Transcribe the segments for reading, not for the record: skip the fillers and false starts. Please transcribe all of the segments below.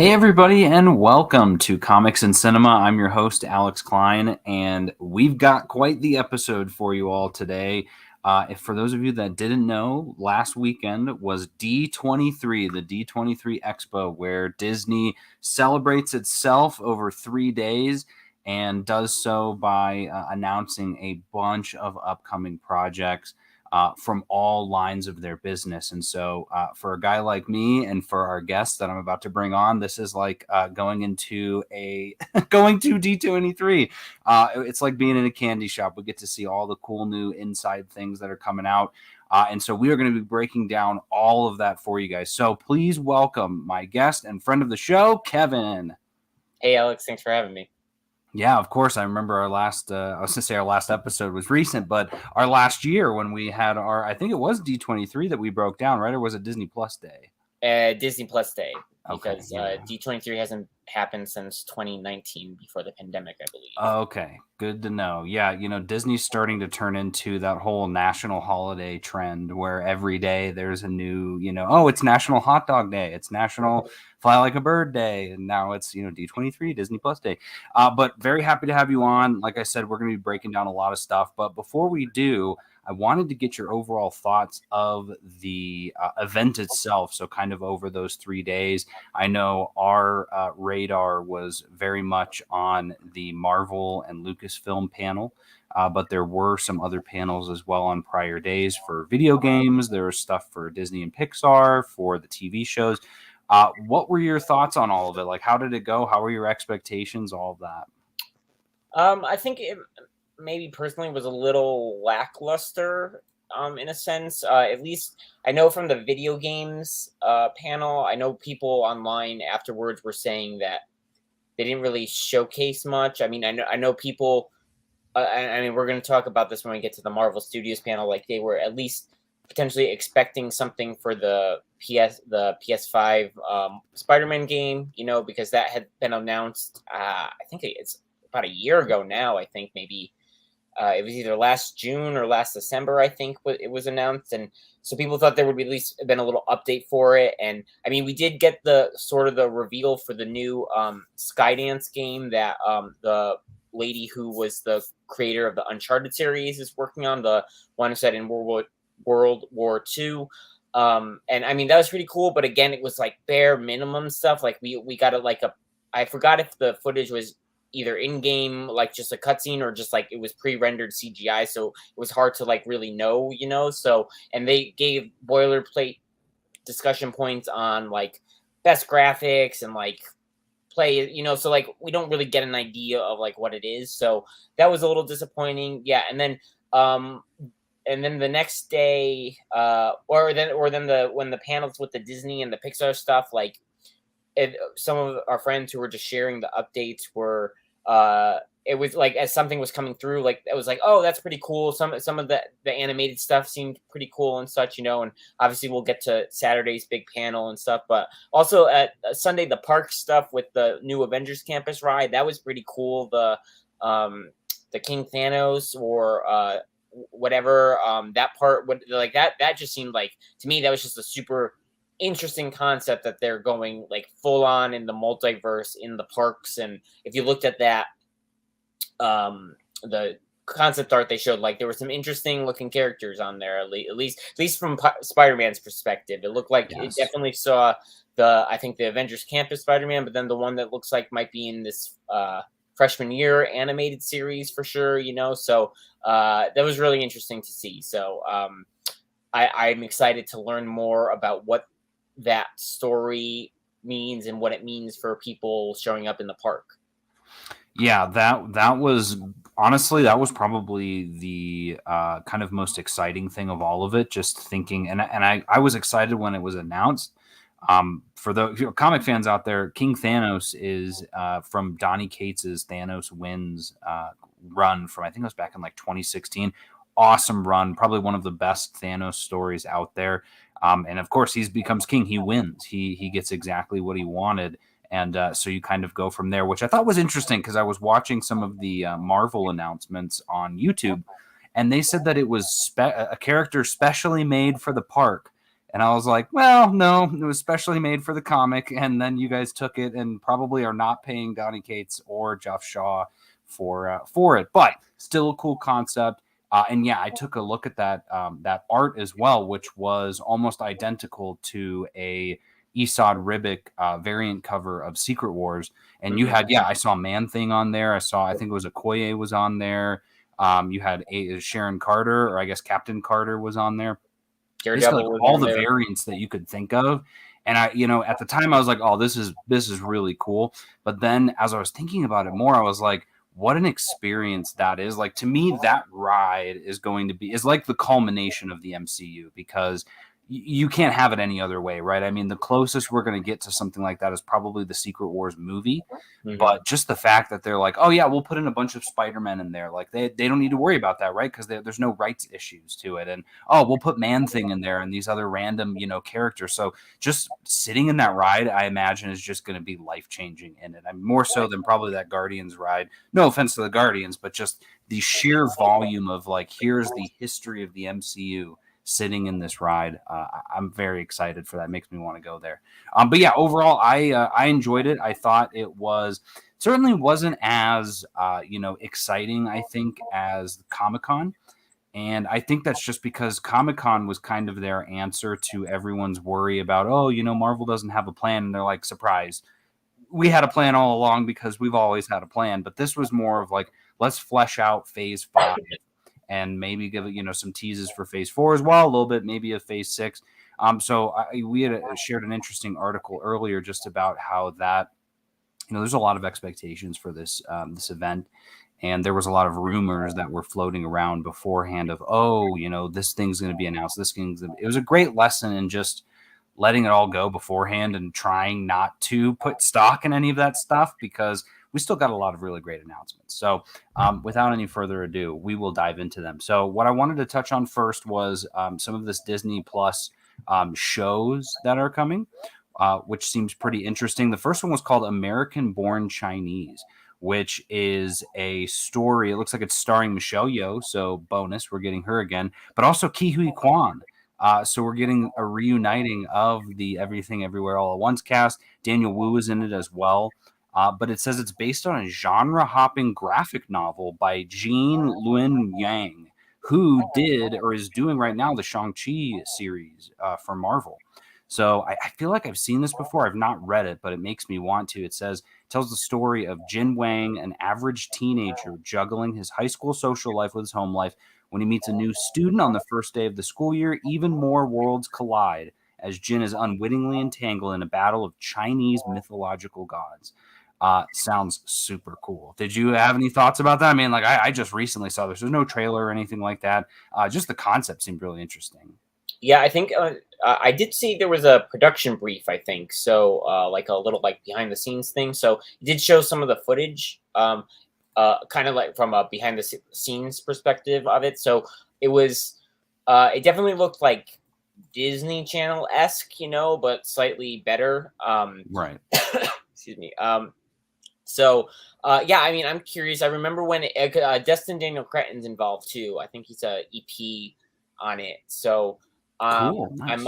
Hey, everybody, and welcome to Comics and Cinema. I'm your host, Alex Klein, and we've got quite the episode for you all today. If for those of you that didn't know, last weekend was D23, the D23 Expo, where Disney celebrates itself over 3 days and does so by announcing a bunch of upcoming projects from all lines of their business. And so for a guy like me and for our guests that I'm about to bring on, this is like going into a going to D23. It's like being in a candy shop. We get to see all the cool new inside things that are coming out. And so we are going to be breaking down all of that for you guys. So please welcome my guest and friend of the show, Kevin. Hey, Alex, thanks for having me. Yeah, of course. I remember our last, I was going to say our last episode was recent, but our last year when we had I think it was D23 that we broke down, right? Or was it Disney Plus Day? Disney Plus Day, because Okay, D23 hasn't happened since 2019 before the pandemic, I believe. Okay, good to know. Yeah, Disney's starting to turn into that whole national holiday trend where every day there's a new, oh, it's National Hot Dog Day, it's National Fly Like a Bird Day, and now it's, D23, Disney Plus Day. But very happy to have you on. Like I said, we're going to be breaking down a lot of stuff. But before we do, I wanted to get your overall thoughts of the event itself. So kind of over those 3 days, I know our radar was very much on the Marvel and Lucasfilm panel, but there were some other panels as well on prior days for video games. There was stuff for Disney and Pixar, for the TV shows. What were your thoughts on all of it? Like, how did it go? How were your expectations? All of that. I think it maybe personally was a little lackluster, in a sense. At least I know from the video games panel, I know people online afterwards were saying that they didn't really showcase much. I mean, I know people. I mean, we're going to talk about this when we get to the Marvel Studios panel. Like, they were at least potentially expecting something for the PS5 Spider-Man game, because that had been announced. I think it's about a year ago now. I think maybe it was either last June or last December, I think it was announced. And so people thought there would be at least been a little update for it. And I mean, we did get the sort of the reveal for the new Skydance game that the lady who was the creator of the Uncharted series is working on, the one set in World War II. And I mean, that was pretty cool. But again, it was like bare minimum stuff. Like we got it like I forgot if the footage was either in-game, like just a cutscene, or just like it was pre-rendered CGI, so it was hard to like really know, so. And they gave boilerplate discussion points on like best graphics and like play, so like we don't really get an idea of like what it is, so that was a little disappointing. Yeah. And then the next day, or then when the panels with the Disney and the Pixar stuff, like some of our friends who were just sharing the updates were it was like, as something was coming through, like it was like, oh, that's pretty cool. Some of the animated stuff seemed pretty cool and such, and obviously we'll get to Saturday's big panel and stuff. But also at Sunday, the park stuff with the new Avengers Campus ride, that was pretty cool. The King Thanos, or whatever, that part, like that just seemed like, to me, that was just a super interesting concept that they're going like full on in the multiverse in the parks. And if you looked at that, the concept art they showed, like there were some interesting looking characters on there, at least from Spider-Man's perspective. It looked like, yes, it definitely saw I think the Avengers Campus Spider-Man, but then the one that looks like might be in this freshman year animated series for sure, so that was really interesting to see. So I'm excited to learn more about what that story means and what it means for people showing up in the park. Yeah, that was honestly, that was probably the kind of most exciting thing of all of it. Just thinking, and I was excited when it was announced. For the comic fans out there, King Thanos is from Donny Cates's Thanos Wins run from, I think it was back in like 2016. Awesome run, probably one of the best Thanos stories out there. And of course, he becomes king. He wins. He gets exactly what he wanted. And so you kind of go from there, which I thought was interesting because I was watching some of the Marvel announcements on YouTube, and they said that it was a character specially made for the park. And I was like, well, no, it was specially made for the comic. And then you guys took it and probably are not paying Donny Cates or Jeff Shaw for it. But still a cool concept. And yeah, I took a look at that art as well, which was almost identical to a Esad Ribic variant cover of Secret Wars. And you had, I saw Man Thing on there. I think it was Okoye was on there. You had Sharon Carter, or I guess Captain Carter was on there. Basically, like all the variants that you could think of. And I, at the time I was like, oh, this is really cool. But then as I was thinking about it more, I was like, what an experience that is. Like, to me, that ride is like the culmination of the MCU, because you can't have it any other way, right? I mean, the closest we're going to get to something like that is probably the Secret Wars movie. But just the fact that they're like, oh yeah, we'll put in a bunch of Spider-Men in there, like they don't need to worry about that, right? Because there's no rights issues to it. And oh, we'll put Man Thing in there and these other random characters. So just sitting in that ride, I imagine, is just going to be life-changing in it. I'm more so than probably that Guardians ride. No offense to the Guardians, but just the sheer volume of, like, here's the history of the MCU sitting in this ride. I'm very excited for that. It makes me want to go there. But yeah, overall, I enjoyed it. I thought it certainly wasn't as exciting, I think, as Comic-Con. And I think that's just because Comic-Con was kind of their answer to everyone's worry about, Marvel doesn't have a plan. And they're like, surprise, we had a plan all along, because we've always had a plan. But this was more of like, let's flesh out Phase 5 and maybe give it, some teases for Phase 4 as well, a little bit, maybe a Phase 6. So we had shared an interesting article earlier just about how that, there's a lot of expectations for this event. And there was a lot of rumors that were floating around beforehand of, this thing's going to be announced. It was a great lesson in just letting it all go beforehand and trying not to put stock in any of that stuff, because we still got a lot of really great announcements. So without any further ado, we will dive into them. So what I wanted to touch on first was some of this Disney Plus shows that are coming, which seems pretty interesting. The first one was called American Born Chinese, which is a story. It looks like it's starring Michelle Yeoh, so bonus, we're getting her again, but also Ke Huy Quan. So we're getting a reuniting of the Everything Everywhere All at Once cast. Daniel Wu is in it as well. But it says it's based on a genre-hopping graphic novel by Jean Luen Yang, who did or is doing right now the Shang-Chi series for Marvel. So I feel like I've seen this before. I've not read it, but it makes me want to. It tells the story of Jin Wang, an average teenager juggling his high school social life with his home life. When he meets a new student on the first day of the school year, even more worlds collide as Jin is unwittingly entangled in a battle of Chinese mythological gods. Sounds super cool. Did you have any thoughts about that? I mean, like, I just recently saw this. There's no trailer or anything like that. Just the concept seemed really interesting. Yeah, I think I did see there was a production brief, I think. So like a little like behind the scenes thing. So it did show some of the footage, kind of like from a behind the scenes perspective of it. So it was, it definitely looked like Disney Channel-esque, but slightly better. Right. Excuse me. So yeah, I mean, I'm curious. I remember when Destin Daniel Cretton's involved too. I think he's a EP on it. So cool. Nice.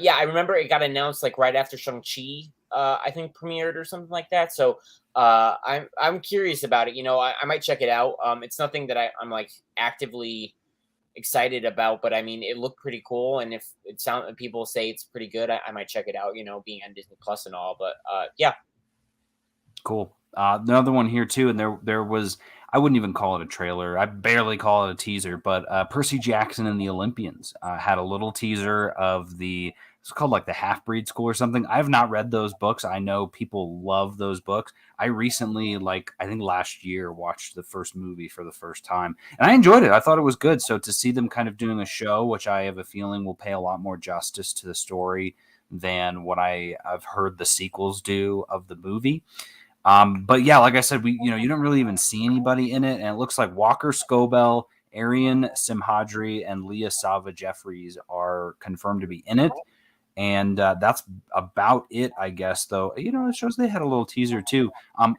Yeah, I remember it got announced like right after Shang-Chi, I think premiered or something like that. So I'm curious about it. I might check it out. It's nothing that I'm like actively excited about, but I mean, it looked pretty cool. And if people say it's pretty good, I might check it out, being on Disney Plus and all, but yeah. Cool. Another one here too. And there was, I wouldn't even call it a trailer. I barely call it a teaser, but Percy Jackson and the Olympians had a little teaser of it's called like the Half-Breed School or something. I've not read those books. I know people love those books. I recently, I think last year, watched the first movie for the first time, and I enjoyed it. I thought it was good. So to see them kind of doing a show, which I have a feeling will pay a lot more justice to the story than what I've heard the sequels do of the movie. But yeah, like I said, you don't really even see anybody in it, and it looks like Walker Scobell, Arian Simhadri, and Leah Sava Jeffries are confirmed to be in it. And that's about it, I guess, though. It shows they had a little teaser too.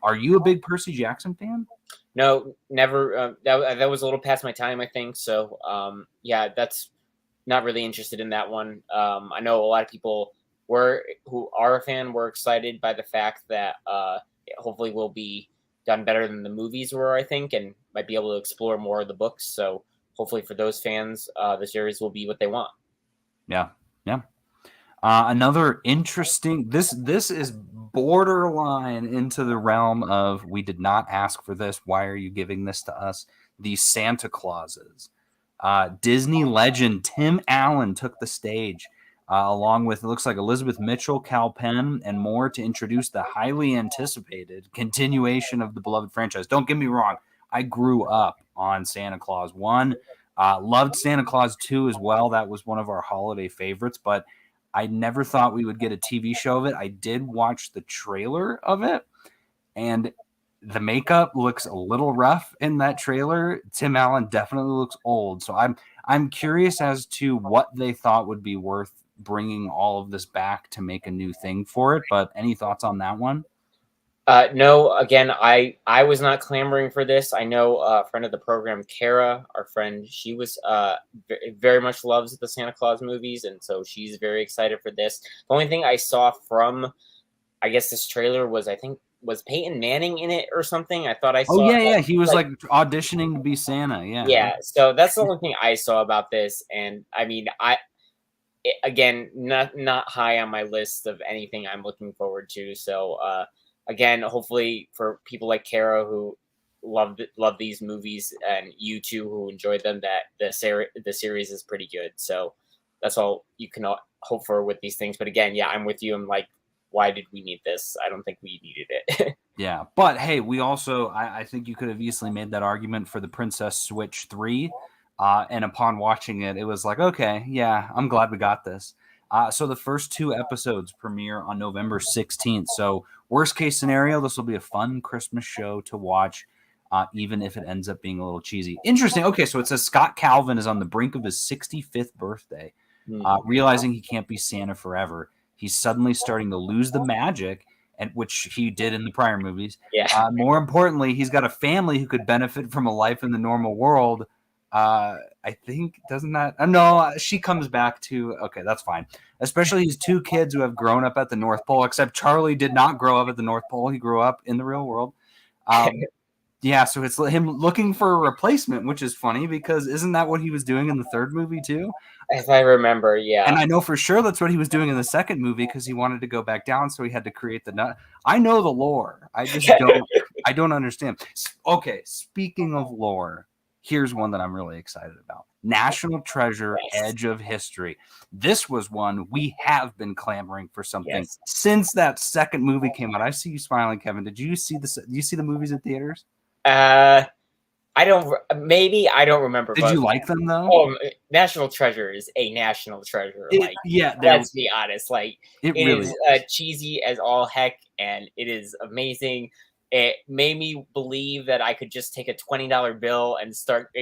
Are you a big Percy Jackson fan? No, never. That was a little past my time, I think. So yeah, that's not really interested in that one. I know a lot of people who are a fan were excited by the fact that it hopefully will be done better than the movies were, I think, and might be able to explore more of the books. So hopefully for those fans, the series will be what they want. Yeah, yeah. Another interesting. This is borderline into the realm of we did not ask for this. Why are you giving this to us? The Santa Clauses. Disney legend Tim Allen took the stage, along with, it looks like, Elizabeth Mitchell, Cal Penn, and more, to introduce the highly anticipated continuation of the beloved franchise. Don't get me wrong, I grew up on Santa Claus 1. Loved Santa Claus 2 as well. That was one of our holiday favorites, but I never thought we would get a TV show of it. I did watch the trailer of it, and the makeup looks a little rough in that trailer. Tim Allen definitely looks old. So I'm curious as to what they thought would be worth bringing all of this back to make a new thing for it. But any thoughts on that one? No, again, I was not clamoring for this. I know a friend of the program, Kara, our friend, she was very much loves the Santa Claus movies, and so she's very excited for this. The only thing I saw from, I guess, this trailer was, I think, was Peyton Manning in it or something? I thought I Oh, saw. yeah. He was like auditioning to be Santa. Yeah. Yeah. So that's the only thing I saw about this, and I mean, again, not high on my list of anything I'm looking forward to. So again, hopefully for people like Kara who love these movies, and you too who enjoyed them, that the series is pretty good. So that's all you can hope for with these things. But again, yeah, I'm with you. I'm like, why did we need this? I don't think we needed it. Yeah. But hey, we also, I think you could have easily made that argument for the Princess Switch 3. And upon watching it, it was like, okay, yeah, I'm glad we got this. So the first 2 episodes premiere on November 16th. So worst case scenario, this will be a fun Christmas show to watch, even if it ends up being a little cheesy. Interesting. Okay, so it says Scott Calvin is on the brink of his 65th birthday. Realizing he can't be Santa forever, he's suddenly starting to lose the magic, and which he did in the prior movies. Yeah. More importantly, he's got a family who could benefit from a life in the normal world. I think, doesn't that? No, she comes back to. Okay, that's fine. Especially his 2 kids who have grown up at the North Pole, except Charlie did not grow up at the North Pole. He grew up in the real world. Yeah, so it's him looking for a replacement, which is funny because isn't that what he was doing in the 3rd movie too? If I remember, yeah. And I know for sure that's what he was doing in the 2nd movie, because he wanted to go back down, so he had to create the nut. I know the lore. I just don't understand. Okay, speaking of lore, here's one that I'm really excited about. National Treasure, Edge of History. This was one we have been clamoring for something since that 2nd movie came out. I see you smiling, Kevin. Did you see this? Do you see the movies in theaters? I don't remember. Did you like them though? Oh, National Treasure is a national treasure. Let's be honest. Like, it really is cheesy as all heck, and it is amazing. It made me believe that I could just take a $20 bill and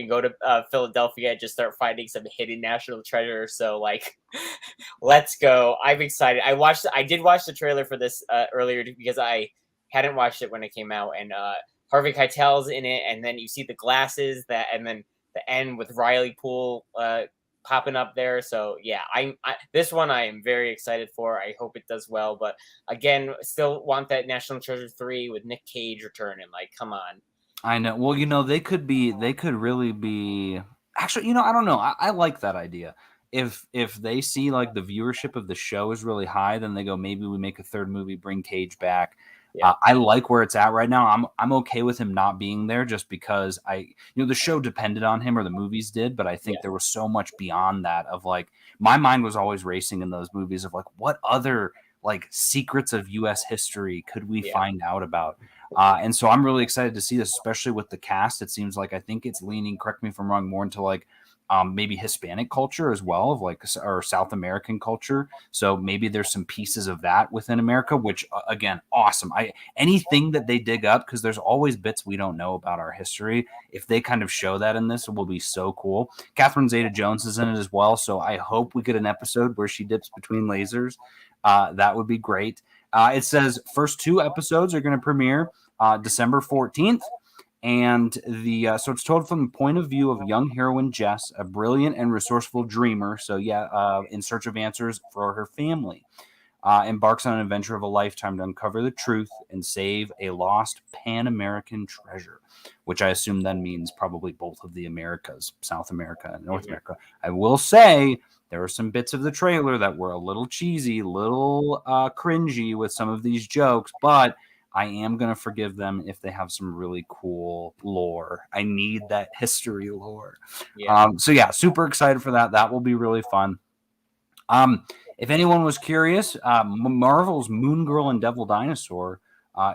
go to Philadelphia and just start finding some hidden national treasure. So, like, let's go. I'm excited. I did watch the trailer for this earlier because I hadn't watched it when it came out, and Harvey Keitel's in it, and then you see the glasses and then the end with Riley Poole popping up there. So yeah, this one I am very excited for. I hope it does well, but again, still want that National Treasure 3 with Nick Cage returning. Like, come on. I know. Well, they could really be. Actually, I don't know. I like that idea. If they see like the viewership of the show is really high, then they go, maybe we make a 3rd movie, bring Cage back. Yeah. I like where it's at right now. I'm okay with him not being there, just because the show depended on him, or the movies did, but I think there was so much beyond that of, like, my mind was always racing in those movies of, like, what other, like, secrets of U.S. history could we find out about? And so I'm really excited to see this, especially with the cast. It seems like, I think it's leaning, correct me if I'm wrong, more into like maybe Hispanic culture as well, of like, or South American culture. So maybe there's some pieces of that within America, which again, awesome. Anything that they dig up, because there's always bits we don't know about our history. If they kind of show that in this, it will be so cool. Catherine Zeta-Jones is in it as well. So I hope we get an episode where she dips between lasers. That would be great. It says first 2 episodes are going to premiere December 14th. And so it's told from the point of view of young heroine Jess, a brilliant and resourceful dreamer. So in search of answers for her family. Embarks on an adventure of a lifetime to uncover the truth and save a lost Pan-American treasure, which I assume then means probably both of the Americas, South America and North America. I will say there were some bits of the trailer that were a little cheesy, little cringy with some of these jokes, but I am going to forgive them if they have some really cool lore. I need that history lore. Yeah. Super excited for that. That will be really fun. If anyone was curious, Marvel's Moon Girl and Devil Dinosaur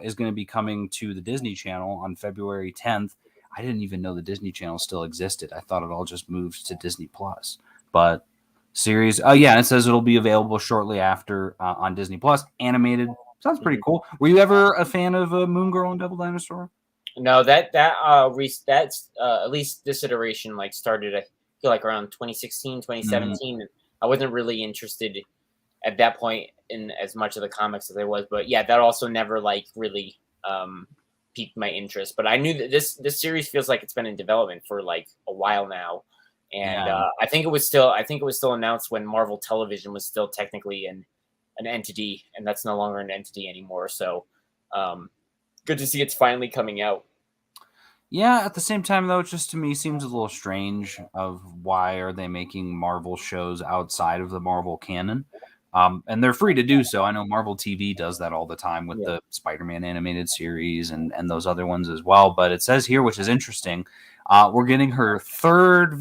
is going to be coming to the Disney Channel on February 10th. I didn't even know the Disney Channel still existed. I thought it all just moved to Disney Plus. But series, it says it'll be available shortly after on Disney Plus. Animated. Sounds pretty cool. Were you ever a fan of Moon Girl and Devil Dinosaur? No, that's at least this iteration started, I feel like, around 2016, 2017. I wasn't really interested at that point in as much of the comics as I was, but yeah, that also never really piqued my interest. But I knew that this series feels like it's been in development for a while now, and I think it was still announced when Marvel Television was still technically an entity, and that's no longer an entity anymore. So good to see it's finally coming out. Yeah, at the same time, though, it just to me seems a little strange of why are they making Marvel shows outside of the Marvel canon? And they're free to do so. I know Marvel TV does that all the time with the Spider-Man animated series and those other ones as well. But it says here, which is interesting, we're getting her third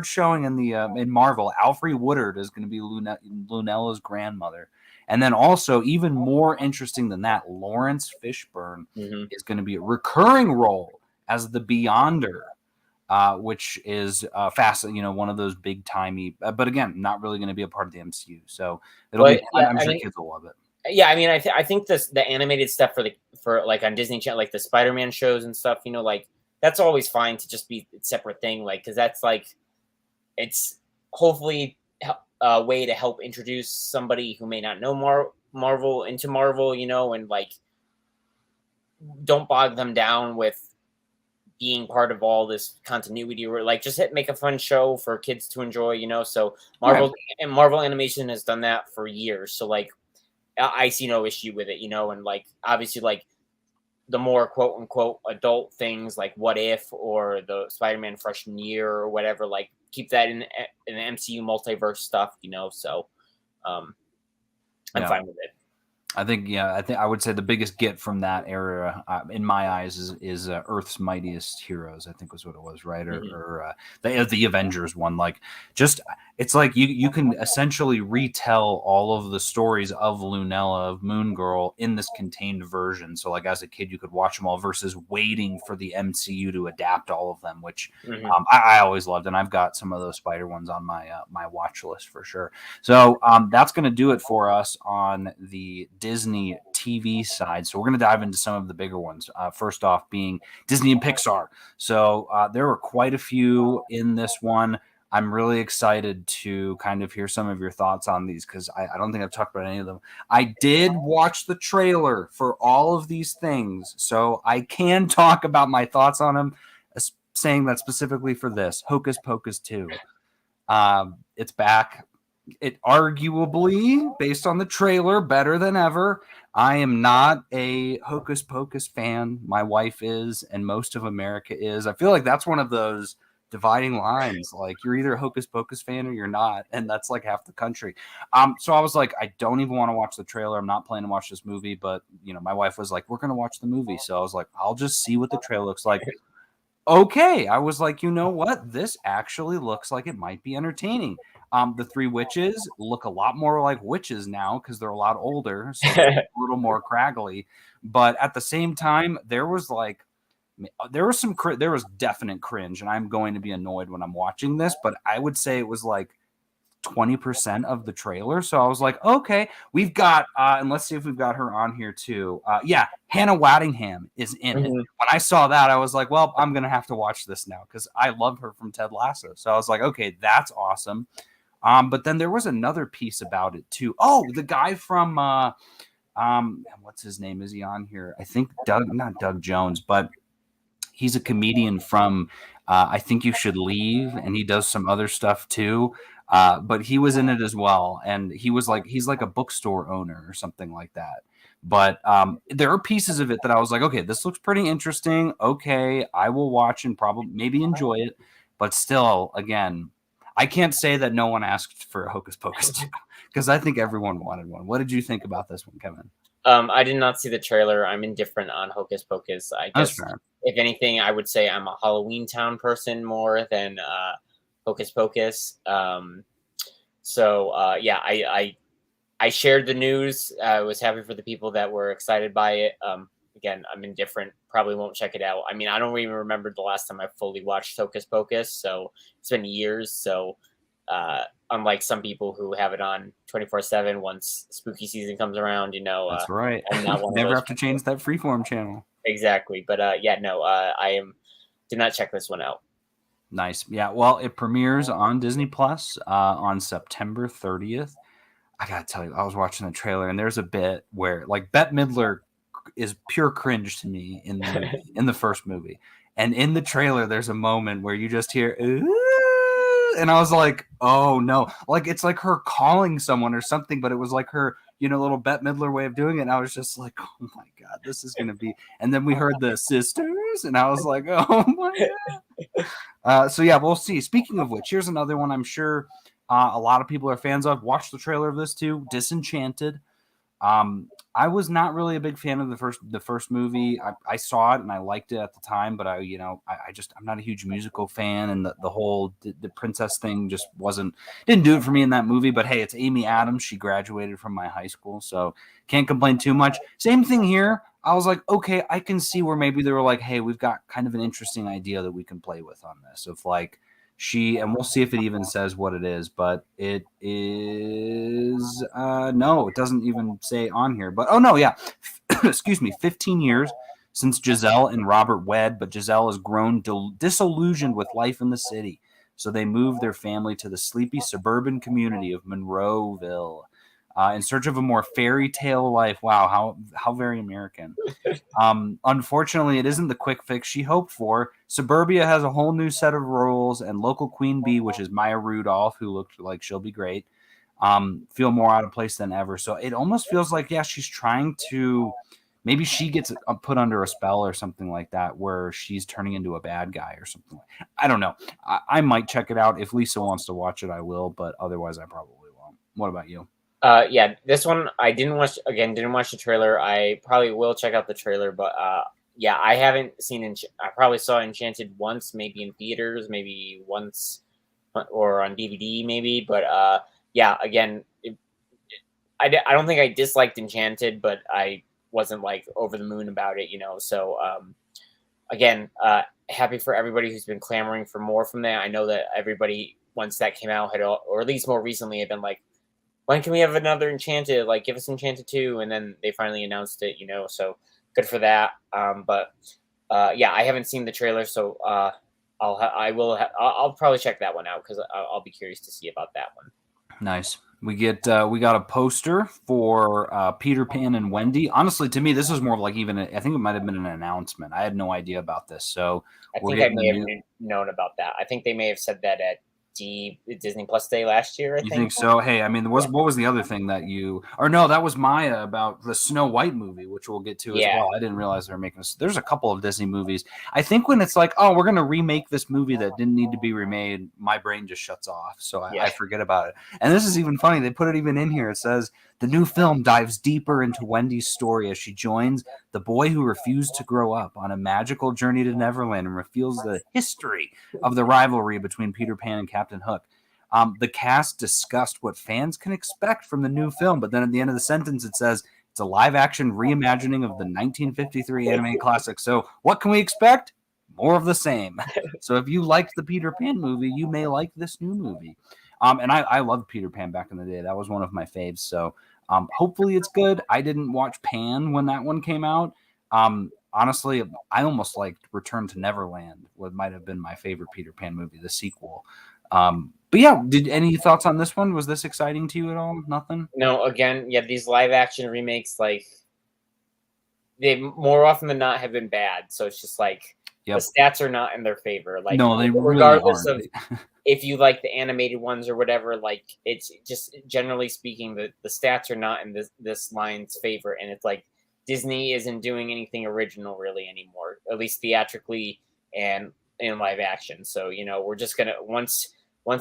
showing in Marvel. Alfre Woodard is going to be Lunella's grandmother. And then also, even more interesting than that, Lawrence Fishburne is going to be a recurring role as the Beyonder, which is one of those big timey, but again, not really going to be a part of the MCU. So I'm sure kids will love it. Yeah, I mean, I think the animated stuff for on Disney Channel, like the Spider-Man shows and stuff, that's always fine to just be a separate thing, because that's it's hopefully a way to help introduce somebody who may not know Marvel into Marvel, and don't bog them down with being part of all this continuity, or just make a fun show for kids to enjoy, So Marvel Animation has done that for years. So I see no issue with it, and obviously the more quote unquote adult things like What If or the Spider-Man freshman year or whatever, keep that in the MCU multiverse stuff, So I'm fine with it. I think I would say the biggest get from that era, in my eyes, is Earth's Mightiest Heroes. I think was what it was, right? Or the Avengers one. It's like you can essentially retell all of the stories of Lunella, of Moon Girl, in this contained version. So as a kid, you could watch them all versus waiting for the MCU to adapt all of them, which I always loved, and I've got some of those Spider ones on my my watch list for sure. So that's going to do it for us on the Disney TV side. So we're going to dive into some of the bigger ones. First off being Disney and Pixar. So there were quite a few in this one. I'm really excited to kind of hear some of your thoughts on these because I don't think I've talked about any of them. I did watch the trailer for all of these things, so I can talk about my thoughts on them, saying that specifically for this. Hocus Pocus 2. It's back. It arguably, based on the trailer, better than ever. I am not a Hocus Pocus fan. My wife is, and most of America is. I feel like that's one of those dividing lines. You're either a Hocus Pocus fan or you're not, and that's half the country. So I was like, I don't even want to watch the trailer. I'm not planning to watch this movie, but my wife was like, we're gonna watch the movie. So I was like, I'll just see what the trailer looks like. Okay, I was like, you know what? This actually looks like it might be entertaining. The three witches look a lot more like witches now because they're a lot older, so they're a little more craggly. But at the same time, there was definite cringe, and I'm going to be annoyed when I'm watching this. But I would say it was 20% of the trailer. So I was like, okay, we've got, and let's see if we've got her on here too. Hannah Waddingham is in it. When I saw that, I was like, well, I'm going to have to watch this now because I love her from Ted Lasso. So I was like, okay, that's awesome. But then there was another piece about it too. Oh, the guy from, what's his name? Is he on here? I think not Doug Jones, but he's a comedian from I Think You Should Leave, and he does some other stuff too. But he was in it as well, and he's like a bookstore owner or something like that. But there are pieces of it that I was like, okay, this looks pretty interesting. Okay, I will watch and probably maybe enjoy it. But still, again, I can't say that no one asked for a Hocus Pocus 2 because I think everyone wanted one. What did you think about this one, Kevin? I did not see the trailer. I'm indifferent on Hocus Pocus. I That's guess, fair. if anything, I would say I'm a Halloween Town person more than Hocus Pocus. Yeah, I shared the news. I was happy for the people that were excited by it. Again, I'm indifferent. Probably won't check it out. I mean, I don't even remember the last time I fully watched Hocus Pocus, so it's been years. So, unlike some people who have it on 24/7 once spooky season comes around, That's right. I'm not one of Never those have to change that Freeform channel. exactly. But did not check this one out. Nice. Yeah. Well, it premieres on Disney Plus on September 30th. I gotta tell you, I was watching the trailer, and there's a bit where like Bette Midler is pure cringe to me in the movie, in the first movie, and in the trailer, there's a moment where you just hear, "Ooh," and I was like, oh no, like it's like her calling someone or something, but it was like her, little Bette Midler way of doing it. And I was just like, oh my god, this is gonna be. And then we heard the sisters, and I was like, oh my god. So yeah, we'll see. Speaking of which, here's another one I'm sure a lot of people are fans of. Watch the trailer of this too, Disenchanted. I was not really a big fan of the first movie. I saw it and I liked it at the time, but I'm not a huge musical fan, and the whole the princess thing just didn't do it for me in that movie. But hey, it's Amy Adams. She graduated from my high school, so can't complain too much. Same thing here. I was like, okay, I can see where maybe they were like, hey, we've got kind of an interesting idea that we can play with on this. Of like, and we'll see if it even says what it is, but it is no, it doesn't even say on here. But oh no, yeah. Excuse me, 15 years since Giselle and Robert wed, but Giselle has grown disillusioned with life in the city. So they move their family to the sleepy suburban community of Monroeville in search of a more fairy tale life. Wow, how very American. Unfortunately, it isn't the quick fix she hoped for. Suburbia has a whole new set of rules, and local queen bee, which is Maya Rudolph, who looked like she'll be great, feel more out of place than ever. So it almost feels like, yeah, she's trying to. Maybe she gets put under a spell or something like that, where she's turning into a bad guy or something. I don't know. I might check it out. If Lisa wants to watch it, I will, but otherwise, I probably won't. What about you? Yeah, this one I didn't watch. Again, didn't watch the trailer. I probably will check out the trailer, but yeah, I haven't seen. I probably saw Enchanted once, maybe in theaters, maybe once, or on DVD, maybe. But yeah, again, I don't think I disliked Enchanted, but I wasn't like over the moon about it, So again, happy for everybody who's been clamoring for more from that. I know that everybody, once that came out, or at least more recently, had been like, when can we have another Enchanted? Like, give us Enchanted 2, and then they finally announced it, So good for that. But yeah, I haven't seen the trailer, so I'll probably check that one out because I'll be curious to see about that one. Nice. We got a poster for Peter Pan and Wendy. Honestly, to me, this was more of like I think it might have been an announcement. I had no idea about this, so I think I may have known about that. I think they may have said that at Disney Plus Day last year. You think so? Hey, I mean, what was the other thing that no, that was Maya about the Snow White movie, which we'll get to as well. I didn't realize they were making this. There's a couple of Disney movies. I think when it's like, oh, we're going to remake this movie that didn't need to be remade, my brain just shuts off. So I forget about it. And this is even funny. They put it even in here. It says, the new film dives deeper into Wendy's story as she joins the boy who refused to grow up on a magical journey to Neverland and reveals the history of the rivalry between Peter Pan and Captain Hook. The cast discussed what fans can expect from the new film, but then at the end of the sentence, it says it's a live-action reimagining of the 1953 anime classic. So what can we expect? More of the same. So if you liked the Peter Pan movie, you may like this new movie. And I loved Peter Pan back in the day. That was one of my faves. So hopefully it's good. I didn't watch Pan when that one came out. Honestly, I almost liked Return to Neverland, what might have been my favorite Peter Pan movie, the sequel. But yeah, any thoughts on this one? Was this exciting to you at all? Nothing? No, again, yeah, these live action remakes, like, they more often than not have been bad. So it's just like, Yep. The stats are not in their favor. Like, No, they really regardless aren't. of if you like the animated ones or whatever, like it's just generally speaking, the stats are not in this line's favor, and it's like Disney isn't doing anything original really anymore, at least theatrically and in live action. So we're just gonna once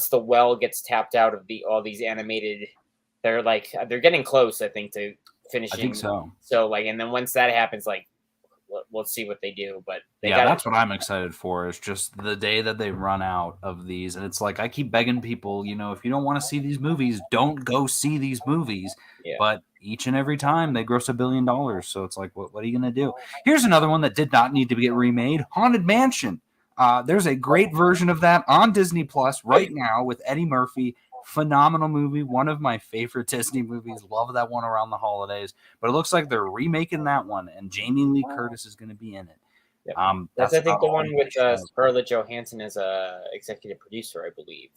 the well gets tapped out of all these animated, they're getting close, I think, to finishing. I think so. So like, and then once that happens, like we'll see what they do. But that's what I'm excited for, is just the day that they run out of these. And it's like, I keep begging people, if you don't want to see these movies, don't go see these movies. Yeah. But each and every time they gross $1 billion. So it's like, what are you going to do? Here's another one that did not need to get remade: Haunted Mansion. There's a great version of that on Disney Plus right now with Eddie Murphy. Phenomenal movie, one of my favorite Disney movies. Love that one around the holidays. But it looks like they're remaking that one, and Jamie Lee Curtis is going to be in it. Yep. That's I think the one with Scarlett Johansson as a executive producer, I believe.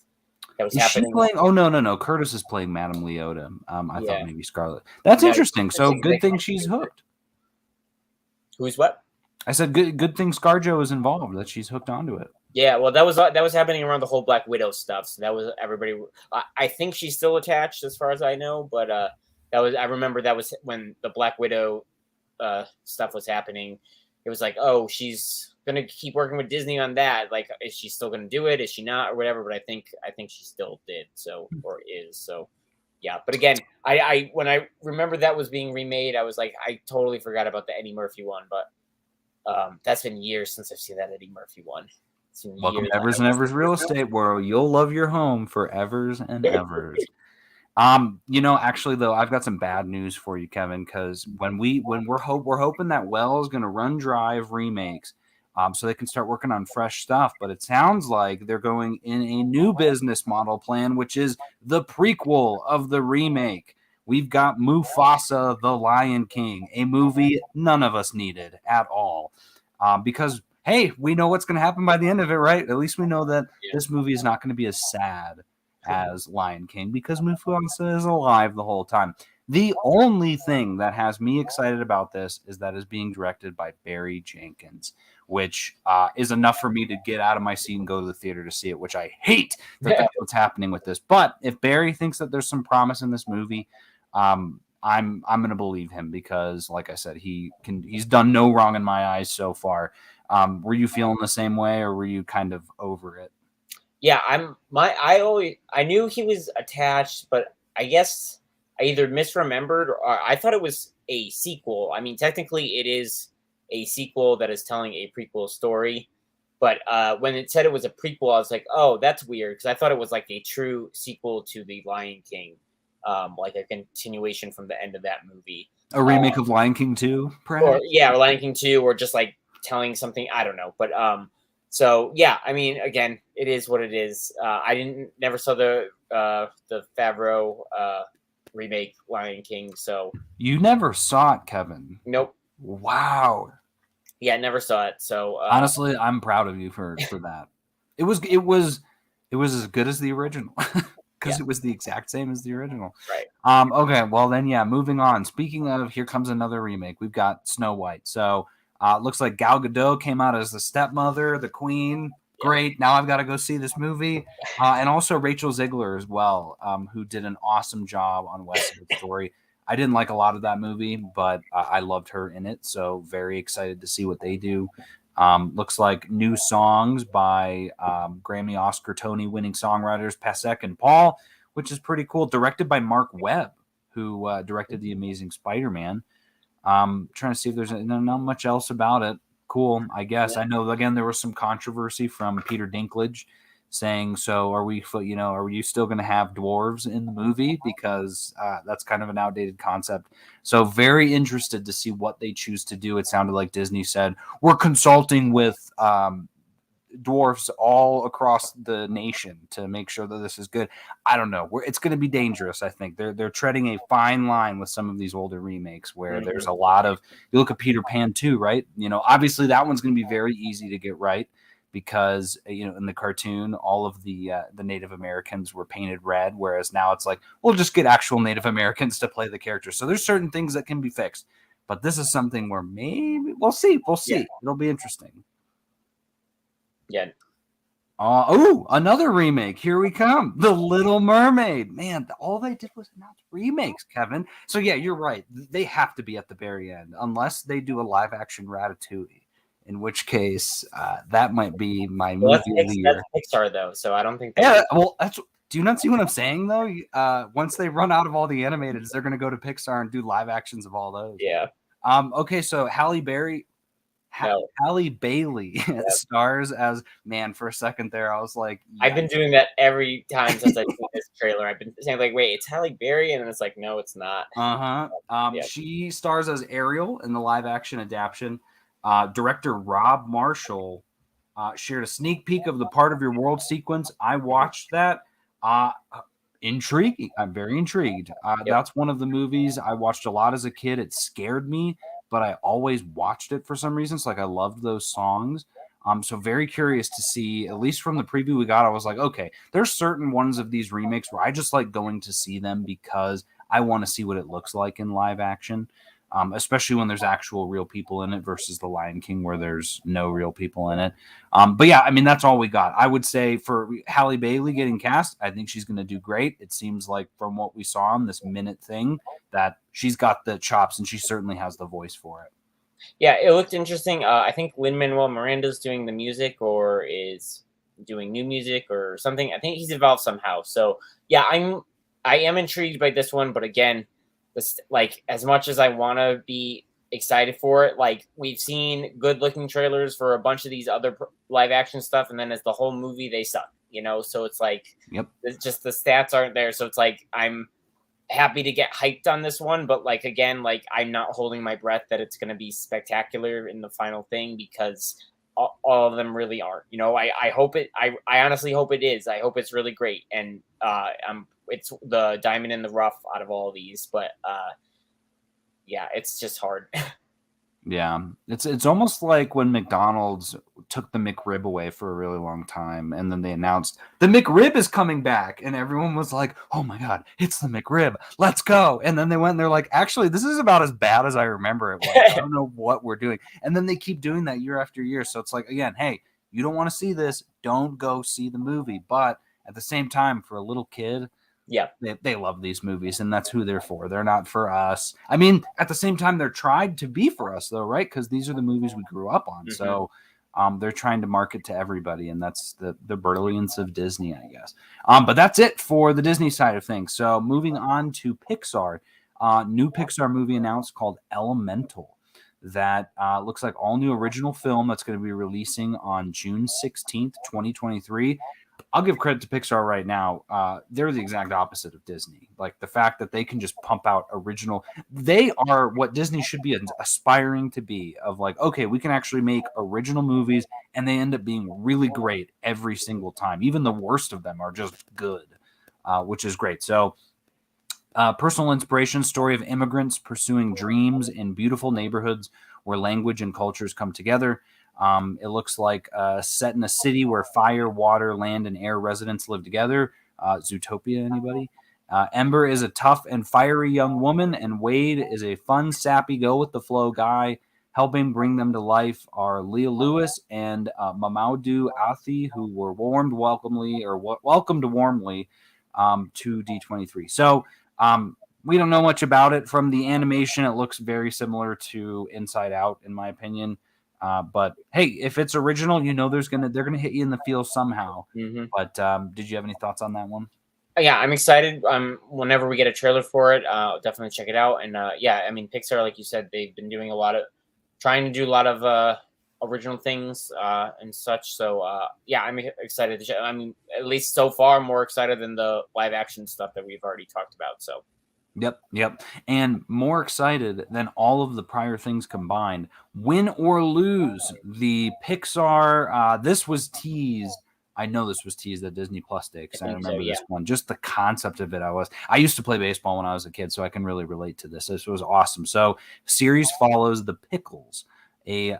That was happening. Playing? Oh no! Curtis is playing Madame Leota. I thought maybe Scarlett. That's interesting. So good thing she's hooked. Who's what? I said good thing ScarJo is involved, that she's hooked onto it. Yeah, well, that was happening around the whole Black Widow stuff. So that was everybody. I think she's still attached, as far as I know. But I remember that was when the Black Widow stuff was happening. It was like, oh, she's gonna keep working with Disney on that. Like, is she still gonna do it? Is she not, or whatever? But I think she still did. So, or is. So, yeah. But again, I when I remember that was being remade, I was like, I totally forgot about the Eddie Murphy one. But that's been years since I've seen that Eddie Murphy one. Welcome to Evers and Evers Real Estate World. You'll love your home for Evers and Evers. Actually though, I've got some bad news for you, Kevin, because when we're hoping that Well is going to run dry of remakes, so they can start working on fresh stuff. But it sounds like they're going in a new business model plan, which is the prequel of the remake. We've got Mufasa, the Lion King, a movie none of us needed at all, because hey, we know what's going to happen by the end of it, right? At least we know that this movie is not going to be as sad as Lion King, because Mufasa is alive the whole time. The only thing that has me excited about this is that it's being directed by Barry Jenkins, which is enough for me to get out of my seat and go to the theater to see it, which I hate that that's what's happening with this. But if Barry thinks that there's some promise in this movie, I'm going to believe him, because, like I said, he's done no wrong in my eyes so far. Were you feeling the same way, or were you kind of over it? Yeah, I knew he was attached, but I guess I either misremembered or I thought it was a sequel. I mean, technically it is a sequel that is telling a prequel story, but when it said it was a prequel, I was like, oh, that's weird, because I thought it was like a true sequel to the Lion King, like a continuation from the end of that movie. A remake of Lion King 2, perhaps? Or Lion King 2, or just like telling something, I don't know. But so yeah, I mean, again, it is what it is. I never saw the Favreau remake Lion King. So you never saw it, Kevin? Nope. Wow. Yeah, never saw it. So honestly, I'm proud of you for that. It was as good as the original, because it was the exact same as the original. Right. Okay. Well then, yeah. Moving on. Speaking of, here comes another remake. We've got Snow White. So. Looks like Gal Gadot came out as the stepmother, the queen. Great. Now I've got to go see this movie. And also Rachel Zegler as well, who did an awesome job on West Side Story. I didn't like a lot of that movie, but I loved her in it. So very excited to see what they do. Looks like new songs by Grammy, Oscar, Tony winning songwriters Pasek and Paul, which is pretty cool. Directed by Mark Webb, who directed The Amazing Spider-Man. Trying to see if there's not much else about it. Cool, I guess. I know, again, there was some controversy from Peter Dinklage saying, so are you still going to have dwarves in the movie? Because that's kind of an outdated concept. So very interested to see what they choose to do. It sounded like Disney said, we're consulting with dwarfs all across the nation to make sure that this is good. I don't know. It's going to be dangerous. I think they're treading a fine line with some of these older remakes where there's a lot of, you look at Peter Pan 2, right? Obviously that one's going to be very easy to get right, because in the cartoon all of the Native Americans were painted red, whereas now it's like, we'll just get actual Native Americans to play the characters. So there's certain things that can be fixed, but this is something where maybe we'll see. It'll be interesting. Yeah. Another remake. Here we come. The Little Mermaid. Man, all they did was announce remakes, Kevin. So yeah, you're right. They have to be at the very end, unless they do a live action Ratatouille. In which case, that might be my Well, movie of the year. that's Pixar though, so I don't think they. Yeah, well, that's. Do you not see what I'm saying though? Once they run out of all the animateds, they're going to go to Pixar and do live actions of all those. Yeah. Okay, so No. Halle Bailey Yeah. stars as, man, for a second there, I was like, I've been doing that every time since I've seen this trailer. I've been saying like, "Wait, it's Halle Berry," and then it's like, "No, it's not." Yeah. She stars as Ariel in the live action adaptation. Director Rob Marshall shared a sneak peek of the part of your world sequence. I watched that. Intriguing. I'm very intrigued. Yep. That's one of the movies I watched a lot as a kid. It scared me, but I always watched it for some reason. So like I loved those songs. So very curious to see, at least from the preview we got, I was like, okay, there's certain ones of these remakes where I just like going to see them because I want to see what it looks like in live action. Especially when there's actual real people in it versus The Lion King where there's no real people in it. But yeah, I mean, that's all we got. I would say for Halle Bailey getting cast, I think she's going to do great. It seems like from what we saw on this minute thing that she's got the chops and she certainly has the voice for it. Yeah, it looked interesting. I think Lin-Manuel Miranda's doing the music or is doing new music or something. I think he's involved somehow. So yeah, I am intrigued by this one, but again, this, like, as much as I want to be excited for it, like we've seen good looking trailers for a bunch of these other live action stuff, and then as the whole movie they suck, so it's like, yep, it's just the stats aren't there. So it's like I'm happy to get hyped on this one, but like again, like I'm not holding my breath that it's going to be spectacular in the final thing because all of them really aren't. I hope it. I honestly hope it is. I hope it's really great, and it's the diamond in the rough out of all these, but yeah, it's just hard. Yeah, it's almost like when McDonald's took the McRib away for a really long time, and then they announced the McRib is coming back, and everyone was like, "Oh my god, it's the McRib! Let's go!" And then they went and they're like, "Actually, this is about as bad as I remember it was. I don't know what we're doing." And then they keep doing that year after year. So it's like, again, hey, you don't want to see this, don't go see the movie. But at the same time, for a little kid, yeah, they love these movies, and that's who they're for. They're not for us. I mean, at the same time, they're tried to be for us, though, right? Because these are the movies we grew up on. Mm-hmm. So they're trying to market to everybody, and that's the brilliance of Disney, I guess. But that's it for the Disney side of things. So moving on to Pixar, new Pixar movie announced called Elemental. That looks like all new original film that's going to be releasing on June 16th, 2023. I'll give credit to Pixar right now. They're the exact opposite of Disney. Like the fact that they can just pump out original. They are what Disney should be aspiring to be, of like, okay, we can actually make original movies, and they end up being really great every single time. Even the worst of them are just good, which is great. So personal inspiration, story of immigrants pursuing dreams in beautiful neighborhoods where language and cultures come together. It looks like set in a city where fire, water, land, and air residents live together. Zootopia, anybody? Ember is a tough and fiery young woman, and Wade is a fun, sappy, go-with-the-flow guy. Helping bring them to life are Leah Lewis and Mamoudou Athie, who were welcomed warmly to D23. So we don't know much about it. From the animation, it looks very similar to Inside Out, in my opinion. But hey, if it's original, they're gonna hit you in the feels somehow. Mm-hmm. But did you have any thoughts on that one? Yeah, I'm excited. Whenever we get a trailer for it, I'll definitely check it out. And yeah, I mean, Pixar, like you said, they've been doing trying to do a lot of original things and such. So yeah, I'm excited to check. I mean, at least so far, more excited than the live action stuff that we've already talked about. So. Yep. And more excited than all of the prior things combined. Win or lose, the Pixar, this was teased. I know this was teased at Disney Plus Day because I remember this one. Just the concept of it, I used to play baseball when I was a kid, so I can really relate to this. This was awesome. So series follows the Pickles, a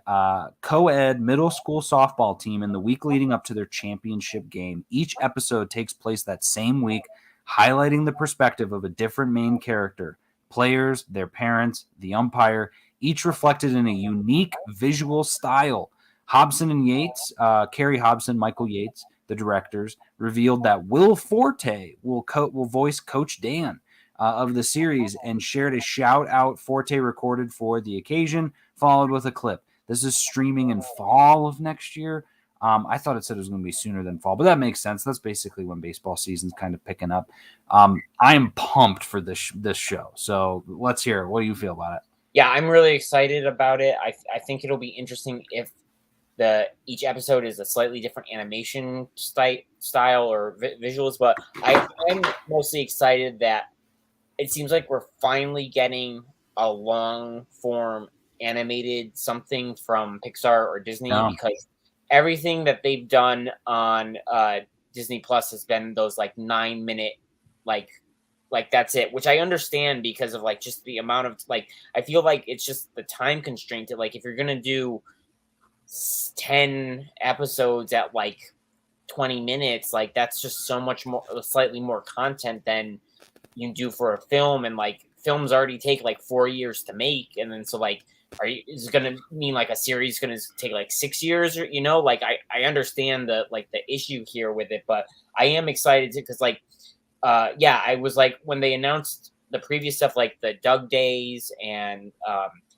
co-ed middle school softball team in the week leading up to their championship game. Each episode takes place that same week, highlighting the perspective of a different main character, players, their parents, the umpire, each reflected in a unique visual style. Hobson and Yates, Carrie Hobson, Michael Yates, the directors, revealed that Will Forte will voice Coach Dan of the series, and shared a shout-out Forte recorded for the occasion, followed with a clip. This is streaming in fall of next year. I thought it said it was going to be sooner than fall, but that makes sense. That's basically when baseball season's kind of picking up. I am pumped for this show. So let's hear it. What do you feel about it? Yeah, I'm really excited about it. I think it'll be interesting if each episode is a slightly different animation style or visuals, but I'm mostly excited that it seems like we're finally getting a long form animated something from Pixar or Disney, because everything that they've done on Disney Plus has been those like 9-minute like that's it, which I understand because of like just the amount of like I feel like it's just the time constraint that like if you're gonna do 10 episodes at like 20 minutes, like that's just so much more, slightly more content than you do for a film, and like films already take like 4 years to make, and then so like is it gonna mean like a series is gonna take like 6 years, or like I understand the issue here with it, but I am excited because like I was like when they announced the previous stuff like the Doug Days and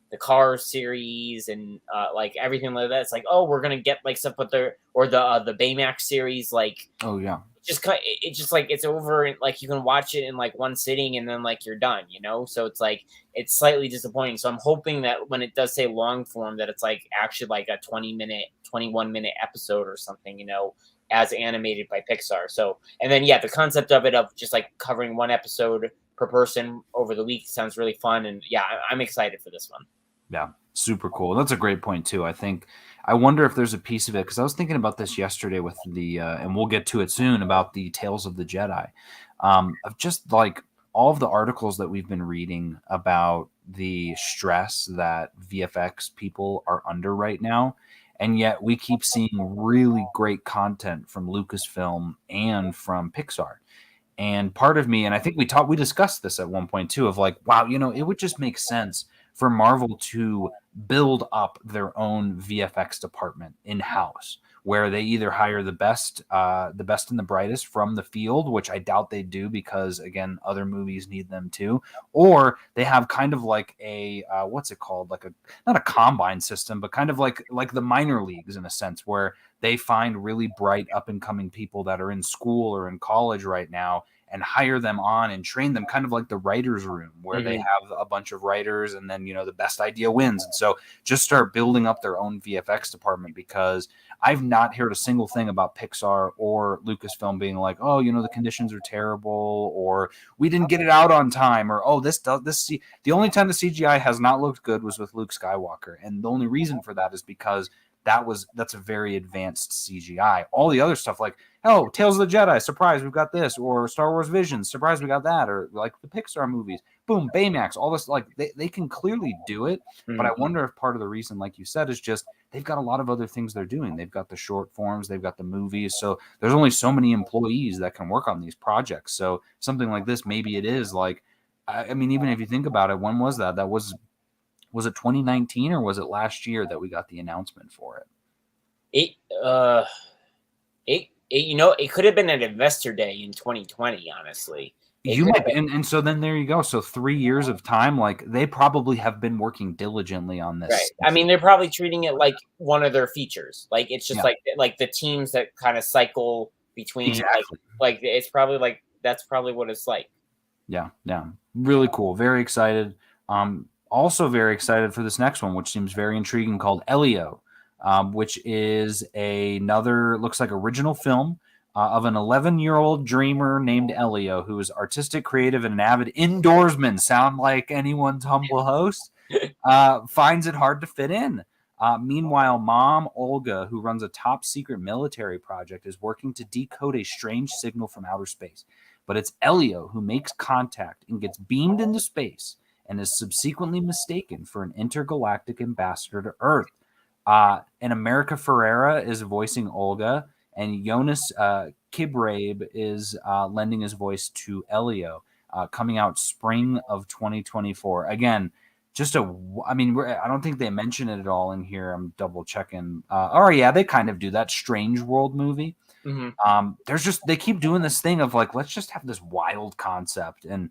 the Cars series and like everything like that. It's like, oh, we're gonna get like stuff, but the Baymax series, like, oh yeah, it's just like it's over and like you can watch it in like one sitting and then like you're done, So it's like it's slightly disappointing. So I'm hoping that when it does say long form, that it's like actually like a 20-minute, 21-minute episode or something, as animated by Pixar. So, and then the concept of it of just like covering one episode per person over the week sounds really fun, and I'm excited for this one. Yeah, super cool. That's a great point too. I wonder if there's a piece of it, because I was thinking about this yesterday with the and we'll get to it soon, about the Tales of the Jedi, of just like all of the articles that we've been reading about the stress that VFX people are under right now. And yet we keep seeing really great content from Lucasfilm and from Pixar. And part of me, and I think we discussed this at one point too, of like, wow, it would just make sense for Marvel to build up their own VFX department in-house, where they either hire the best and the brightest from the field, which I doubt they do because, again, other movies need them too, or they have kind of like a what's it called, like not a combine system, but kind of like the minor leagues in a sense, where they find really bright up and coming people that are in school or in college right now and hire them on and train them, kind of like the writer's room, where they have a bunch of writers and then, the best idea wins. And so just start building up their own VFX department, because I've not heard a single thing about Pixar or Lucasfilm being like, oh, the conditions are terrible, or we didn't get it out on time, or, oh, the only time the CGI has not looked good was with Luke Skywalker. And the only reason for that is because that's a very advanced CGI. All the other stuff, like, oh, Tales of the Jedi, surprise, we've got this, or Star Wars Visions, surprise, we got that, or like the Pixar movies, boom, Baymax, all this, like they can clearly do it. But I wonder if part of the reason, like you said, is just they've got a lot of other things they're doing. They've got the short forms, they've got the movies, so there's only so many employees that can work on these projects. So something like this, maybe it is like, I mean, even if you think about it, when was that? That was it 2019 or was it last year that we got the announcement for it? It could have been an investor day in 2020, honestly. You might, and so then there you go. So 3 years of time, like they probably have been working diligently on this. Right. I mean, they're probably treating it like one of their features. Like it's just like the teams that kind of cycle between. Exactly. Like it's probably like that's probably what it's like. Yeah, really cool. Very excited. Also very excited for this next one, which seems very intriguing, called Elio. Which is another, looks like, original film of an 11-year-old dreamer named Elio, who is artistic, creative, and an avid indoorsman. Sound like anyone's humble host? Finds it hard to fit in. Meanwhile, mom, Olga, who runs a top-secret military project, is working to decode a strange signal from outer space. But it's Elio who makes contact and gets beamed into space and is subsequently mistaken for an intergalactic ambassador to Earth. And America Ferrera is voicing Olga, and Jonas Kibrabe is lending his voice to Elio, coming out spring of 2024. Again, just I mean, I don't think they mention it at all in here. I'm double checking. Oh yeah, they kind of do that Strange World movie. There's just, they keep doing this thing of like, let's just have this wild concept, and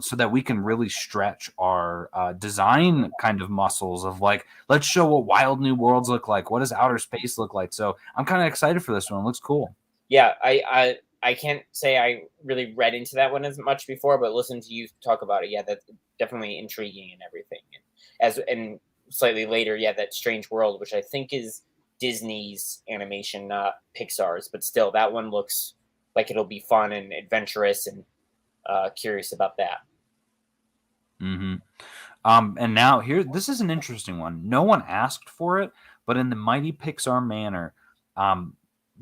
so that we can really stretch our design kind of muscles of like, let's show what wild new worlds look like. What does outer space look like? So I'm kind of excited for this one. It looks cool. Yeah, I can't say I really read into that one as much before, but listen to you talk about it. Yeah, that's definitely intriguing and everything. And slightly later, yeah, that Strange World, which I think is Disney's animation, not Pixar's, but still, that one looks like it'll be fun and adventurous, and curious about that. Mm-hmm. And now here, this is an interesting one. No one asked for it, but in the mighty Pixar manner,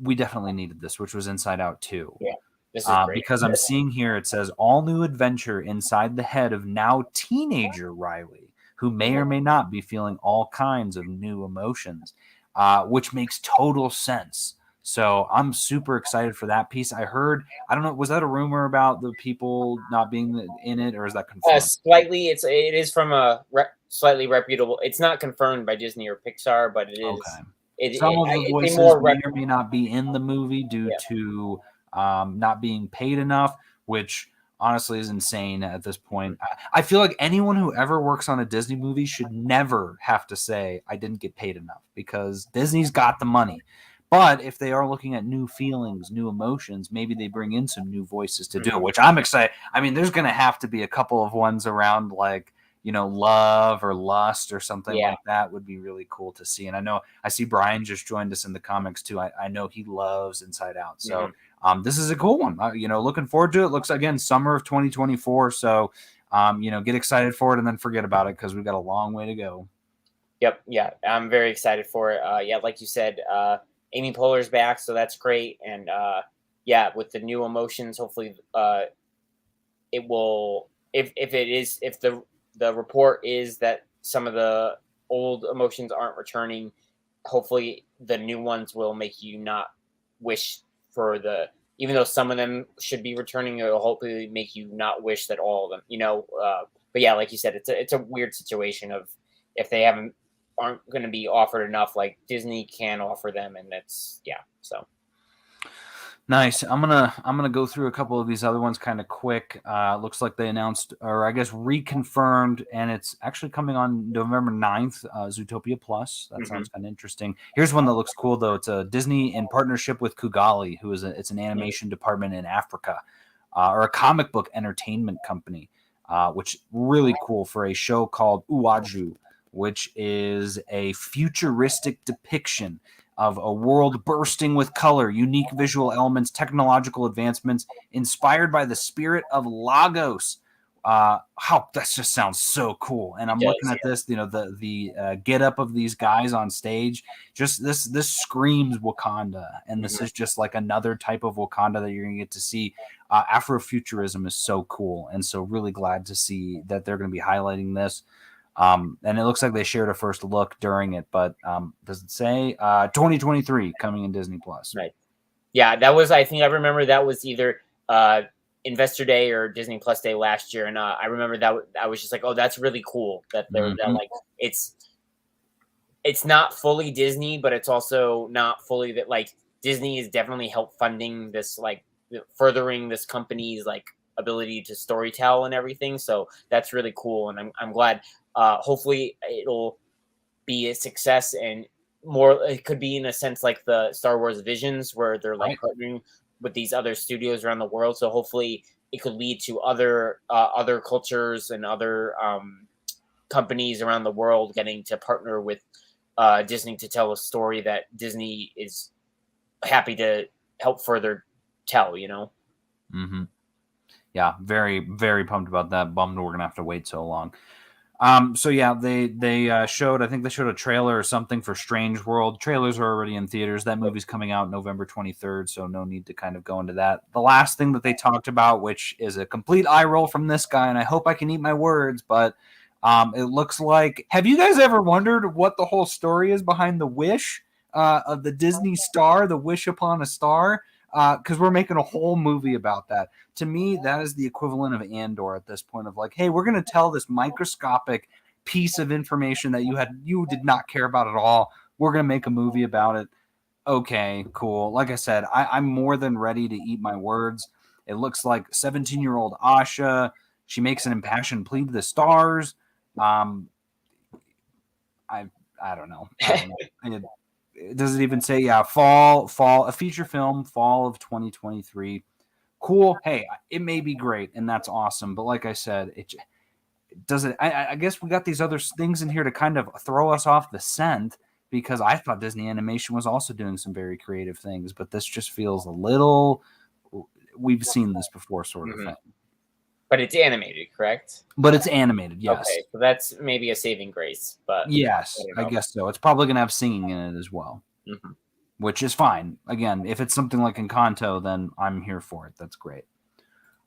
we definitely needed this, which was Inside Out 2. Yeah, this is great. Because I'm seeing here, it says all new adventure inside the head of now teenager Riley, who may or may not be feeling all kinds of new emotions, which makes total sense. So I'm super excited for that piece. I heard, I don't know, was that a rumor about the people not being in it, or is that confirmed? Slightly, it is from a slightly reputable. It's not confirmed by Disney or Pixar, but it is. Okay. Some of the voices may or may not be in the movie due to not being paid enough, which honestly is insane at this point. I feel like anyone who ever works on a Disney movie should never have to say, I didn't get paid enough, because Disney's got the money. But if they are looking at new feelings, new emotions, maybe they bring in some new voices to do it, which I'm excited. I mean, there's going to have to be a couple of ones around like, love or lust or something like that would be really cool to see. And I see Brian just joined us in the comics too. I know he loves Inside Out. So this is a cool one. Looking forward to it. Looks, again, summer of 2024. So, get excited for it and then forget about it, because we've got a long way to go. Yep. Yeah. I'm very excited for it. Yeah. Like you said, Amy Poehler's back, so that's great. And with the new emotions, hopefully it will, if the report is that some of the old emotions aren't returning, hopefully the new ones will make you not wish for even though some of them should be returning, it will hopefully make you not wish that all of them, but yeah, like you said, it's a weird situation of if they aren't going to be offered enough, like Disney can offer them, and that's so nice. I'm gonna go through a couple of these other ones kind of quick. Looks like they announced, or I guess reconfirmed, and it's actually coming on November 9th, Zootopia Plus. That sounds kind of interesting. Here's one that looks cool though. It's a Disney in partnership with Kugali, who is it's an animation department in Africa, or a comic book entertainment company, which really cool for a show called Uwaju, which is a futuristic depiction of a world bursting with color, unique visual elements, technological advancements, inspired by the spirit of Lagos. That just sounds so cool. And I'm looking at this, the get up of these guys on stage. Just this screams Wakanda, and this is just like another type of Wakanda that you're gonna get to see. Afrofuturism is so cool, and so really glad to see that they're going to be highlighting this. And it looks like they shared a first look during it, but does it say 2023 coming in Disney Plus? Right. Yeah, that was, I think I remember that was either Investor Day or Disney Plus Day last year, and I remember that I was just like, oh, that's really cool that they're that, like it's not fully Disney, but it's also not fully that, like, Disney is definitely help funding this, like furthering this company's like ability to storytell and everything. So that's really cool, and I'm glad. Hopefully it'll be a success, and more, it could be in a sense like the Star Wars Visions, where they're like partnering with these other studios around the world. So hopefully it could lead to other cultures and other companies around the world getting to partner with Disney to tell a story that Disney is happy to help further tell, Yeah, very, very pumped about that. Bummed we're gonna have to wait so long. So yeah, they showed, I think they showed a trailer or something for Strange World. Trailers are already in theaters. That movie's coming out November 23rd, so no need to kind of go into that. The last thing that they talked about, which is a complete eye roll from this guy, and I hope I can eat my words, but it looks like, have you guys ever wondered what the whole story is behind the wish of the Disney star, the wish upon a star? Because we're making a whole movie about that. To me, that is the equivalent of Andor at this point, of like, hey, we're going to tell this microscopic piece of information that you did not care about at all. We're going to make a movie about it. Okay, cool. Like I said, I'm more than ready to eat my words. It looks like 17-year-old Asha. She makes an impassioned plea to the stars. I don't know. Does it even say, fall, a feature film, fall of 2023. Cool. Hey, it may be great, and that's awesome. But like I said, it doesn't. I guess we got these other things in here to kind of throw us off the scent, because I thought Disney Animation was also doing some very creative things, but this just feels a little, we've seen this before sort of thing. But it's animated, correct? But it's animated, yes. Okay, so that's maybe a saving grace. But yes, I guess so. It's probably going to have singing in it as well, which is fine. Again, if it's something like Encanto, then I'm here for it. That's great.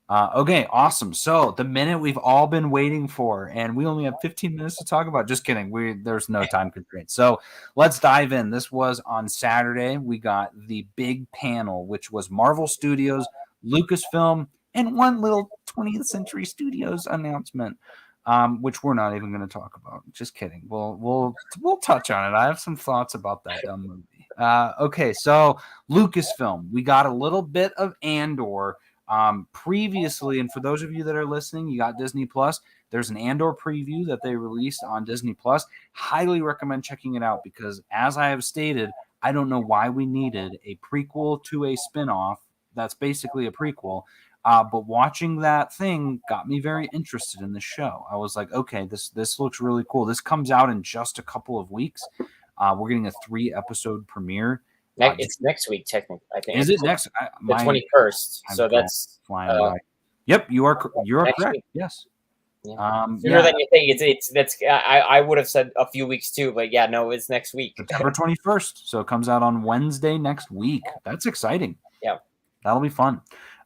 Okay, awesome. So the minute we've all been waiting for, and we only have 15 minutes to talk about. Just kidding. There's no time constraint. So let's dive in. This was on Saturday. We got the big panel, which was Marvel Studios, Lucasfilm, and one little 20th Century Studios announcement, which we're not even going to talk about. Just kidding. We'll touch on it. I have some thoughts about that dumb movie. Okay, so Lucasfilm. We got a little bit of Andor. Previously, and for those of you that are listening, you got Disney Plus. There's an Andor preview that they released on Disney Plus. Highly recommend checking it out, because as I have stated, I don't know why we needed a prequel to a spinoff that's basically a prequel. But watching that thing got me very interested in the show. I was like, okay, this looks really cool. This comes out in just a couple of weeks. We're getting a 3-episode premiere. It's next week, technically. I think. Is it next? The 21st. So that's flying by. Yep, you are correct. Week. Yes. Yeah. Sooner than you think. I would have said a few weeks too, but yeah, no, it's next week. September 21st. So it comes out on Wednesday next week. That's exciting. Yeah. That'll be fun.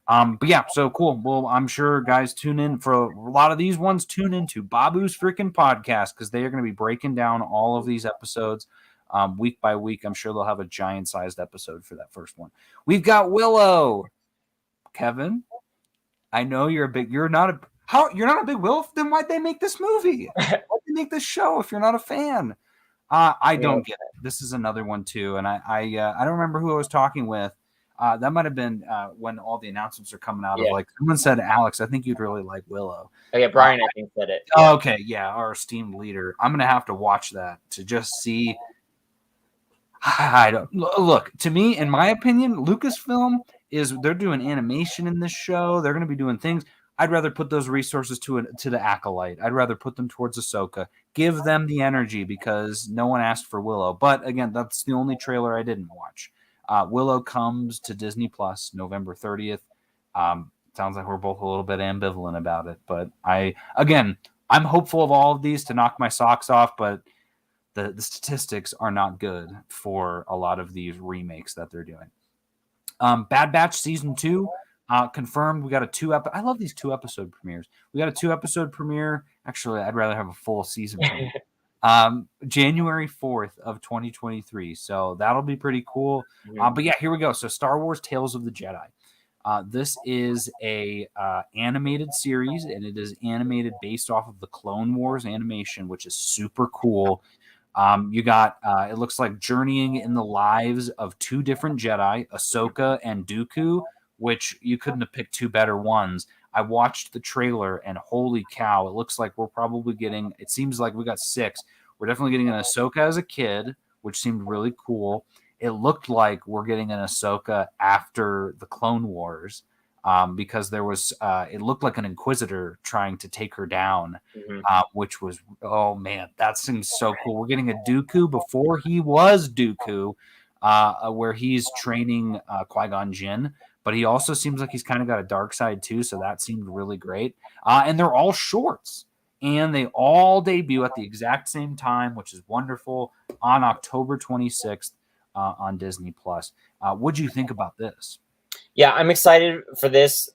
But yeah, so cool. Well, I'm sure guys tune in for a lot of these ones. Tune into Babu's freaking podcast, because they are going to be breaking down all of these episodes. Week by week. I'm sure they'll have a giant-sized episode for that first one. We've got Willow. Kevin, I know you're not a big Willow. Then why'd they make this movie? Why'd they make this show if you're not a fan? I don't get it. This is another one too, and I don't remember who I was talking with. That might have been when all the announcements are coming out of, like, someone said, Alex, I think you'd really like Willow. Oh yeah, Brian, I think said it. Oh, okay, yeah, our esteemed leader. I'm gonna have to watch that to just see. I don't look, to me, in my opinion, Lucasfilm they're doing animation in this show. They're going to be doing things. I'd rather put those resources to the Acolyte. I'd rather put them towards Ahsoka. Give them the energy, because no one asked for Willow. But again, that's the only trailer I didn't watch. Willow comes to Disney Plus November 30th. Sounds like we're both a little bit ambivalent about it, but I'm hopeful of all of these to knock my socks off, but the statistics are not good for a lot of these remakes that they're doing. Bad Batch Season 2 confirmed. We got a 2-episode. I love these 2-episode premieres. We got a 2-episode premiere. Actually, I'd rather have a full season premiere. January 4th of 2023. So that'll be pretty cool. But yeah, here we go. So Star Wars Tales of the Jedi. This is a animated series, and it is animated based off of the Clone Wars animation, which is super cool. You got, it looks like journeying in the lives of 2 different Jedi, Ahsoka and Dooku, which you couldn't have picked 2 better ones. I watched the trailer, and holy cow, it looks like we're probably getting, it seems like we got 6. We're definitely getting an Ahsoka as a kid, which seemed really cool. It looked like we're getting an Ahsoka after the Clone Wars, because there was, it looked like an Inquisitor trying to take her down, which was, oh man, that seems so cool. We're getting a Dooku before he was Dooku, where he's training Qui-Gon Jinn, but he also seems like he's kind of got a dark side too, so that seemed really great. And they're all shorts, and they all debut at the exact same time, which is wonderful, on October 26th on Disney Plus. What'd you think about this? Yeah, I'm excited for this.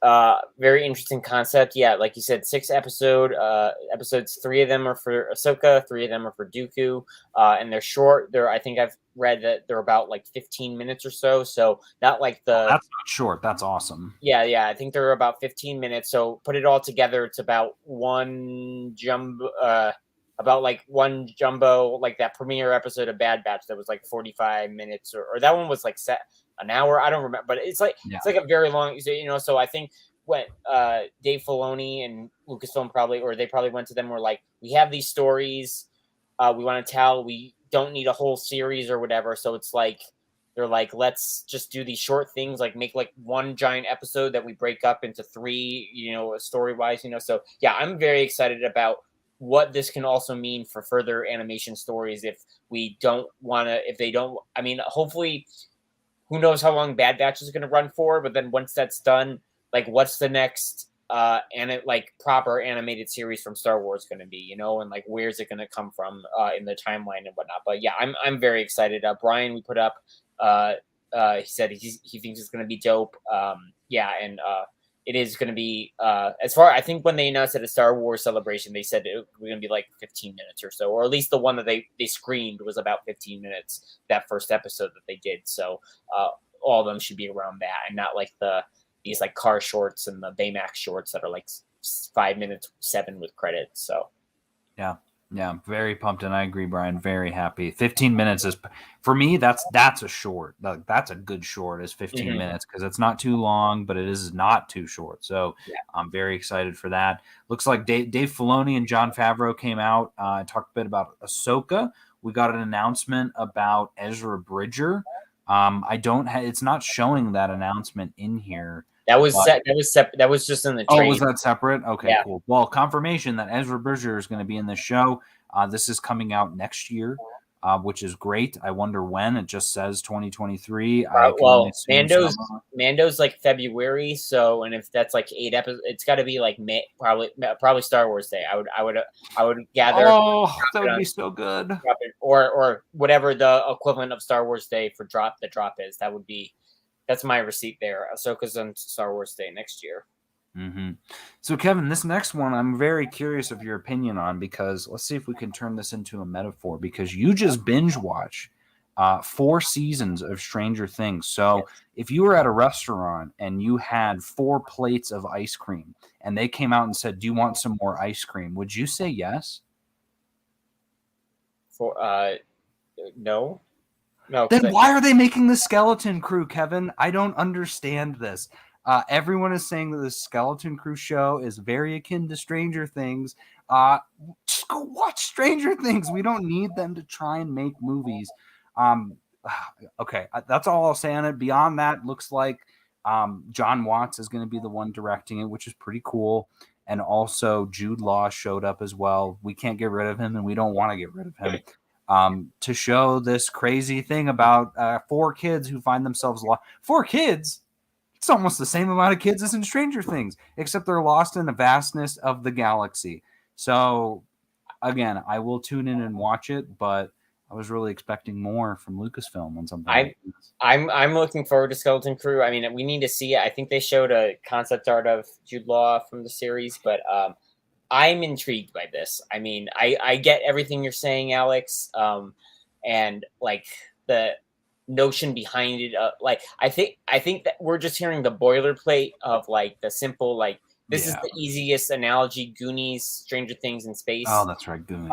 Very interesting concept. Yeah, like you said, 6 episodes. 3 of them are for Ahsoka, 3 of them are for Dooku, and they're short. I think I've read that they're about like 15 minutes or so. So not like the. That's not short. That's awesome. Yeah. I think they're about 15 minutes. So put it all together, it's about one about like one jumbo, like that premiere episode of Bad Batch that was like 45 minutes, or that one was like set an hour. I don't remember, but it's like a very long, so I think when Dave Filoni and Lucasfilm they probably went to them, were like, we have these stories we want to tell, we don't need a whole series or whatever, so it's like they're like, let's just do these short things, like make like one giant episode that we break up into three, story wise, so yeah, I'm very excited about what this can also mean for further animation stories if we don't want to, if they don't, I mean, hopefully, who knows how long Bad Batch is going to run for, but then once that's done, like what's the next like proper animated series from Star Wars going to be, and like where's it going to come from in the timeline and whatnot. But yeah, I'm very excited. Brian, we put up he said he thinks it's going to be dope. Yeah, and it is going to be I think when they announced at a Star Wars Celebration, they said it was going to be like 15 minutes or so, or at least the one that they screened was about 15 minutes, that first episode that they did. So all of them should be around that, and not like these like car shorts and the Baymax shorts that are like 5 minutes 7 with credits. So yeah, very pumped, and I agree, Brian. Very happy. 15 minutes is, for me, that's a short. That's a good short, is 15 minutes, because it's not too long, but it is not too short. So yeah. I'm very excited for that. Looks like Dave Filoni and Jon Favreau came out and talked a bit about Ahsoka. We got an announcement about Ezra Bridger. It's not showing that announcement in here. That was that was just in the trailer. Oh, was that separate? Okay, yeah. Cool. Well, confirmation that Ezra Bridger is going to be in the show. This is coming out next year, which is great. I wonder when. It just says 2023. Well, Mando's like February, so, and if that's like 8 episodes, it's got to be like May, probably Star Wars Day. I would gather. Oh, that would be so good. Or whatever the equivalent of Star Wars Day for the drop is. That's my receipt there. Ahsoka's on Star Wars Day next year. Mm-hmm. So, Kevin, this next one, I'm very curious of your opinion on, because let's see if we can turn this into a metaphor, because you just binge watch 4 seasons of Stranger Things. So if you were at a restaurant and you had 4 plates of ice cream and they came out and said, do you want some more ice cream? Would you say yes? No. Then why are they making the Skeleton Crew, Kevin? I don't understand this. Everyone is saying that the Skeleton Crew show is very akin to Stranger Things. Just go watch Stranger Things. We don't need them to try and make movies. Okay, that's all I'll say on it. Beyond that, looks like John Watts is going to be the one directing it, which is pretty cool. And also Jude Law showed up as well. We can't get rid of him, and we don't want to get rid of him. To show this crazy thing about 4 kids who find themselves lost. 4 kids? It's almost the same amount of kids as in Stranger Things, except they're lost in the vastness of the galaxy. So, again, I will tune in and watch it, but I was really expecting more from Lucasfilm on something. I'm looking forward to Skeleton Crew. I mean, we need to see it. I think they showed a concept art of Jude Law from the series, but I'm intrigued by this. I mean, I get everything you're saying, Alex, and like the notion behind it. Like I think that we're just hearing the boilerplate of like the simple, like this is the easiest analogy: Goonies, Stranger Things in space. Oh, that's right, Goonies.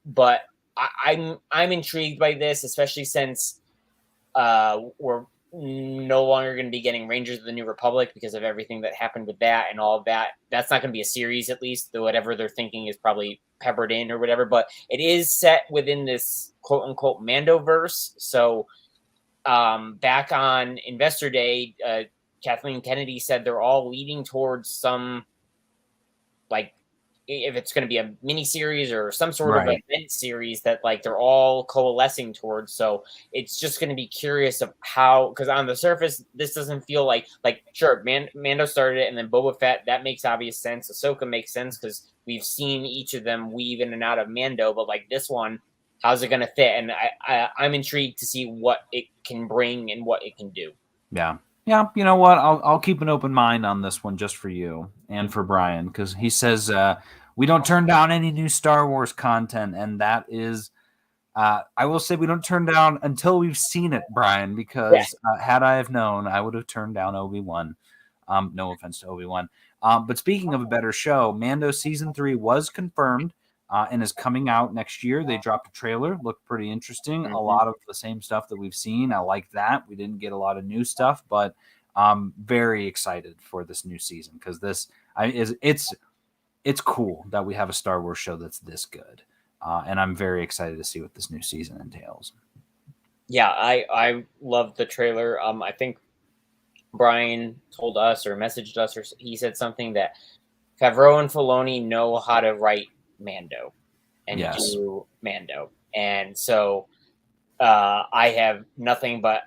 But I'm intrigued by this, especially since we're no longer going to be getting Rangers of the New Republic because of everything that happened with that and all of that. That's not going to be a series, at least, though whatever they're thinking is probably peppered in or whatever. But it is set within this quote unquote Mandoverse. So back on Investor Day, Kathleen Kennedy said they're all leading towards some, like, if it's going to be a mini series or some sort of event series that like they're all coalescing towards. So it's just going to be curious of how, because on the surface, this doesn't feel like sure, Mando started it, and then Boba Fett, that makes obvious sense. Ahsoka makes sense because we've seen each of them weave in and out of Mando, but like this one, how's it going to fit? And I'm intrigued to see what it can bring and what it can do. Yeah, you know what? I'll keep an open mind on this one just for you and for Brian, because he says we don't turn down any new Star Wars content, and that is, I will say we don't turn down until we've seen it, Brian, because had I have known, I would have turned down Obi-Wan. No offense to Obi-Wan. But speaking of a better show, Mando Season 3 was confirmed. and is coming out next year. They dropped a trailer, looked pretty interesting. Mm-hmm. A lot of the same stuff that we've seen. I like that. We didn't get a lot of new stuff, but I'm very excited for this new season because it's cool that we have a Star Wars show that's this good, and I'm very excited to see what this new season entails. Yeah, I love the trailer. I think Brian told us or messaged us, or he said something that Favreau and Filoni know how to write Mando and do Mando, and so I have nothing but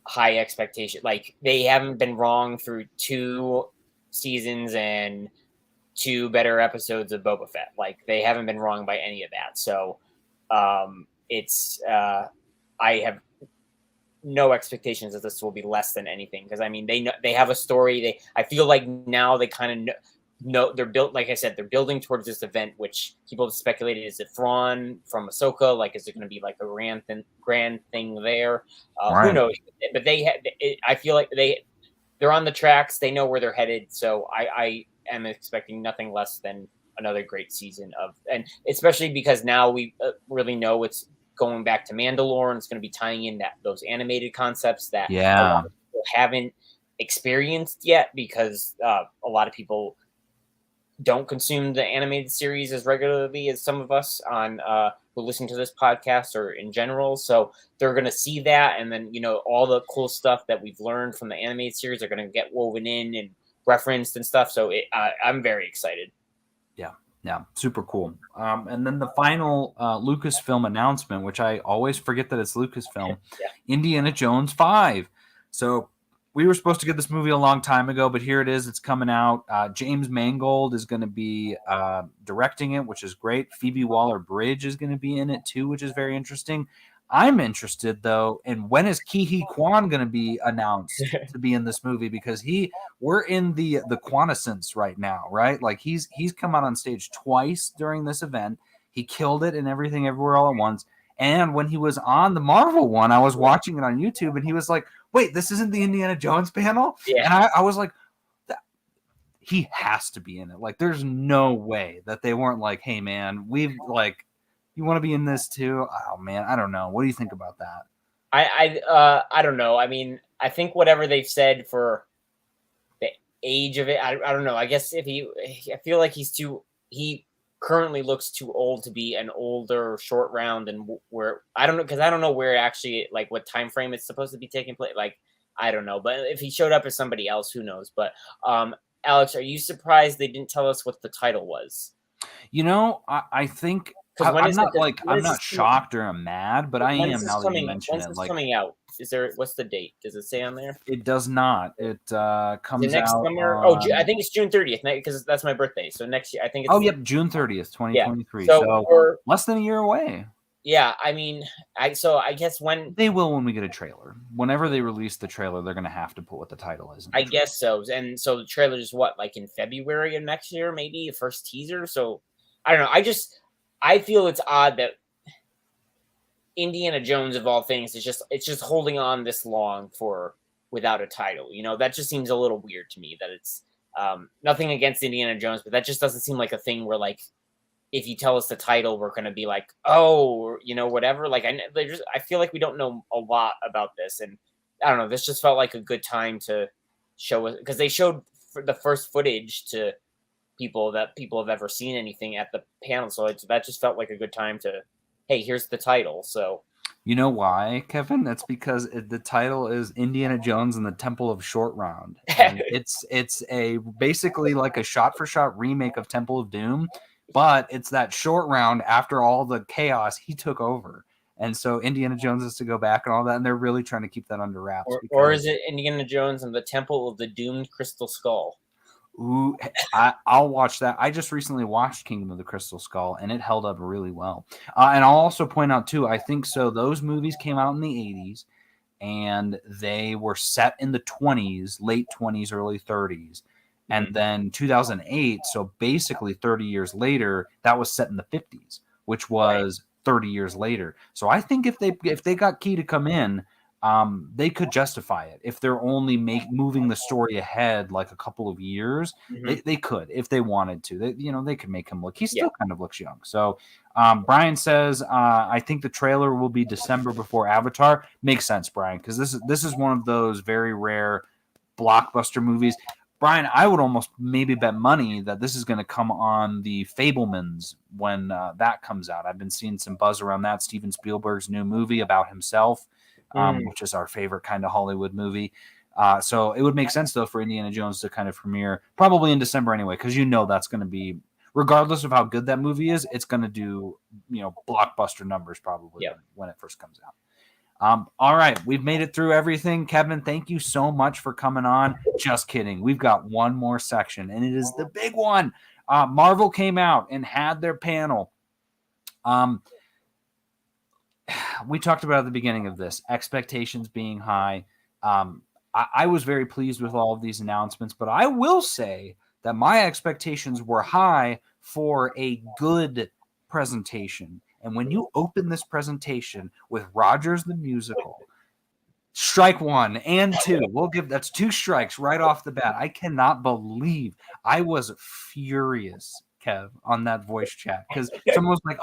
high expectation. Like, they haven't been wrong through 2 seasons and 2 better episodes of Boba Fett. Like, they haven't been wrong by any of that. So it's I have no expectations that this will be less than anything, because I mean they have a story. I feel like now they kind of know they're built. Like I said, they're building towards this event, which people have speculated, is it Thrawn from Ahsoka? Like, is it going to be like a grand thing there? Right. Who knows? But I feel like they're on the tracks. They know where they're headed. So I am expecting nothing less than another great season and especially because now we really know it's going back to Mandalore, and it's going to be tying in those animated concepts that a lot of people haven't experienced yet, because a lot of people don't consume the animated series as regularly as some of us who listen to this podcast or in general. So they're going to see that, and then all the cool stuff that we've learned from the animated series are going to get woven in and referenced and stuff. So I'm very excited. Yeah, super cool. And then the final Lucasfilm announcement, which I always forget that it's Lucasfilm, Indiana Jones 5. So we were supposed to get this movie a long time ago, but here it is. It's coming out. James Mangold is going to be directing it, which is great. Phoebe Waller-Bridge is going to be in it too, which is very interesting. I'm interested, though, in when is Ke-Huy Quan going to be announced to be in this movie, because we're in the Quanessence right now, right? Like, he's come out on stage twice during this event. He killed it in Everything Everywhere All at Once. And when he was on the Marvel one, I was watching it on YouTube, and he was like, wait, this isn't the Indiana Jones panel? Yeah. And I was like, he has to be in it. Like, there's no way that they weren't like, hey, man, you want to be in this too? Oh man, I don't know. What do you think about that? I don't know. I mean, I think whatever they've said for the age of it, I don't know. I guess I feel like he currently looks too old to be an older short round, and where I don't know, because I don't know where actually, like, what time frame it's supposed to be taking place. Like, I don't know. But if he showed up as somebody else, who knows? But Alex, are you surprised they didn't tell us what the title was? I think I'm not shocked or I'm mad, but I am now that you mention it. Like, coming out? What's the date? Does it say on there? It does not. It comes next out summer. I think it's June 30th, because that's my birthday. So next year, I think it's June 30th, 2023. Yeah. So we're less than a year away. Yeah, I mean, I guess when we get a trailer. Whenever they release the trailer, they're going to have to put what the title is. I guess so. And so the trailer is what, like in February of next year, maybe the first teaser. So I don't know. I feel it's odd that Indiana Jones, of all things, it's just holding on this long without a title. That just seems a little weird to me. That it's nothing against Indiana Jones, but that just doesn't seem like a thing where, like, if you tell us the title, we're going to be like, oh, whatever. Like, I feel like we don't know a lot about this, and I don't know. This just felt like a good time to show us, because they showed the first footage to people have ever seen anything at the panel. So that just felt like a good time to, hey, here's the title. So you know why, Kevin? That's because the title is Indiana Jones and the Temple of Short Round. And it's basically like a shot-for-shot remake of Temple of Doom, but it's that short round after all the chaos he took over. And so Indiana Jones has to go back and all that, and they're really trying to keep that under wraps. Or is it Indiana Jones and the Temple of the Doomed Crystal Skull? Ooh, I'll watch that. I just recently watched Kingdom of the Crystal Skull, and it held up really well. And I'll also point out, too, I think so those movies came out in the 80s, and they were set in the 20s, late 20s, early 30s. And then 2008, so basically 30 years later, that was set in the 50s, which was 30 years later. So I think if they got Key to come in, they could justify it if they're only moving the story ahead like a couple of years. They could if they wanted to. They could make him look. He still kind of looks young. So Brian says, I think the trailer will be December before Avatar. Makes sense, Brian, because this is one of those very rare blockbuster movies. Brian, I would almost maybe bet money that this is going to come on the Fabelmans when that comes out. I've been seeing some buzz around that. Steven Spielberg's new movie about himself, which is our favorite kind of Hollywood movie. So it would make sense, though, for Indiana Jones to kind of premiere probably in December anyway, because that's going to be, regardless of how good that movie is, it's going to do blockbuster numbers probably when it first comes out. All right, we've made it through everything. Kevin, thank you so much for coming on. Just kidding. We've got one more section, and it is the big one. Marvel came out and had their panel. We talked about at the beginning of this, expectations being high. I was very pleased with all of these announcements, but I will say that my expectations were high for a good presentation. And when you open this presentation with Rogers the Musical, strike one and two, that's 2 strikes right off the bat. I cannot believe I was furious, Kev, on that voice chat, because someone was like,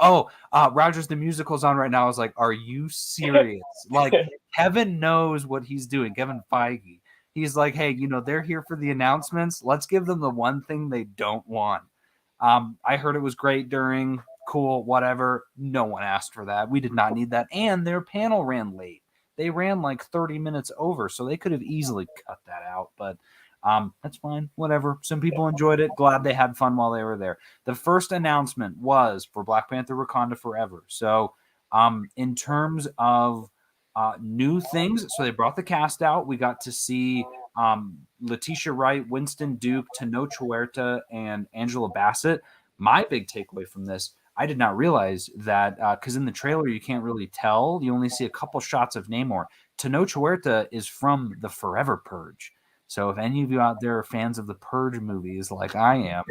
Rogers the Musical's on right now. I was like, are you serious? Like, Kevin knows what he's doing. Kevin Feige. He's like, hey, they're here for the announcements. Let's give them the one thing they don't want. I heard it was great during. Cool, whatever. No one asked for that. We did not need that. And their panel ran late. They ran like 30 minutes over, so they could have easily cut that out. But that's fine. Whatever. Some people enjoyed it. Glad they had fun while they were there. The first announcement was for Black Panther Wakanda Forever. So in terms of new things, so they brought the cast out. We got to see Letitia Wright, Winston Duke, Tenoch Huerta, and Angela Bassett. My big takeaway from this, I did not realize that because in the trailer you can't really tell. You only see a couple shots of Namor. Tenoch Huerta is from the Forever Purge. So if any of you out there are fans of the Purge movies like I am,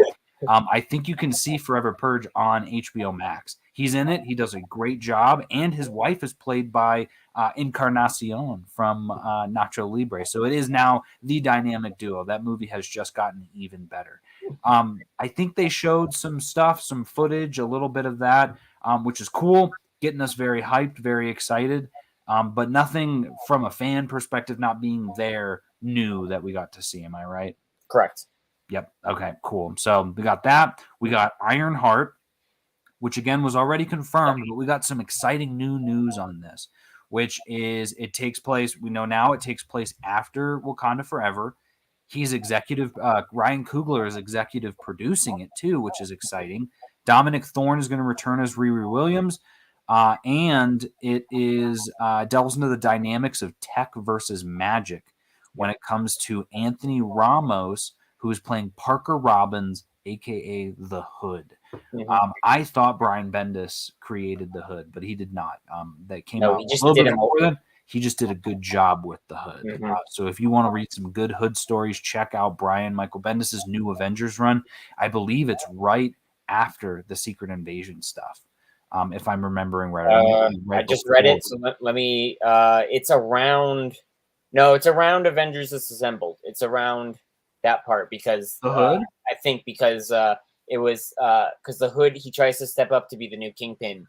I think you can see Forever Purge on HBO Max. He's in it. He does a great job. And his wife is played by Encarnacion from Nacho Libre. So it is now the dynamic duo. That movie has just gotten even better. I think they showed some stuff, some footage, a little bit of that, which is cool, getting us very hyped, very excited, but nothing from a fan perspective, not being there, new that we got to see. Am I right? Correct. Yep. Okay, cool. So we got that. We got Ironheart, which again was already confirmed, but we got some exciting new news on this, which is it takes place, we know now it takes place after Wakanda Forever. He's executive, Ryan Coogler is executive producing it too, which is exciting. Dominic Thorne is going to return as Riri Williams. And it is delves into the dynamics of tech versus magic when it comes to Anthony Ramos, who is playing Parker Robbins, a.k.a. the Hood. I thought Brian Bendis created the Hood, but he did not. That came out he just a little did bit him before that. He just did a good job with the Hood. So if you want to read some good Hood stories, check out Brian Michael Bendis' new Avengers run. I believe it's right after the Secret Invasion stuff, if I'm remembering right. I just read it, so let me. It's around. No, it's around Avengers Assembled. It's around that part because the Hood. I think because it was because the Hood, he tries to step up to be the new Kingpin.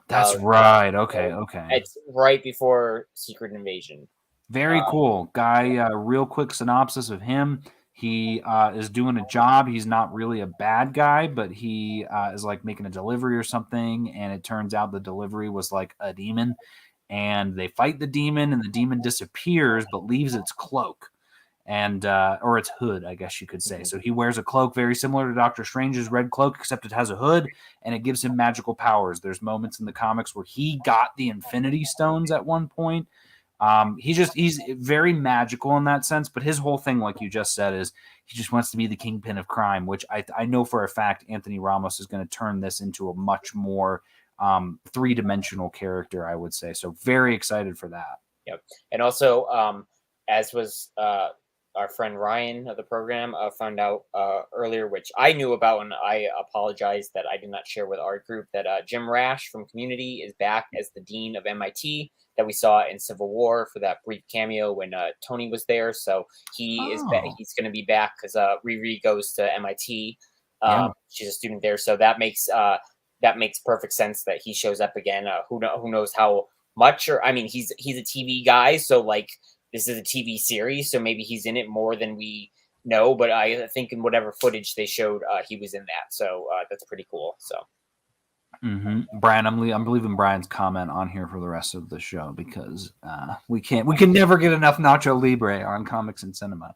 That's right. Okay. It's right before Secret Invasion. Very cool guy. Real quick synopsis of him. He is doing a job. He's not really a bad guy, but he is like making a delivery or something, and it turns out the delivery was like a demon, and they fight the demon, and the demon disappears but leaves its cloak, and or its hood, I guess you could say. So he wears a cloak very similar to Doctor Strange's red cloak, except it has a hood, and it gives him magical powers. There's moments in the comics where he got the Infinity Stones at one point. He's very magical in that sense, but his whole thing, like you just said, is he just wants to be the kingpin of crime, which I know for a fact Anthony Ramos is going to turn this into a much more three-dimensional character, I would say. So very excited for that. Yep. And also, as was our friend Ryan of the program found out earlier, which I knew about, and I apologize that I did not share with our group, that Jim Rash from Community is back as the dean of MIT that we saw in Civil War for that brief cameo when Tony was there. So he's going to be back because Riri goes to MIT. She's a student there, so that makes perfect sense that he shows up again. Who knows how much? Or I mean, he's a TV guy, so like this is a TV series, so maybe he's in it more than we know. But I think in whatever footage they showed, he was in that, so that's pretty cool. So. Brian, I'm leaving Brian's comment on here for the rest of the show because we can never get enough Nacho Libre on Comics and Cinema.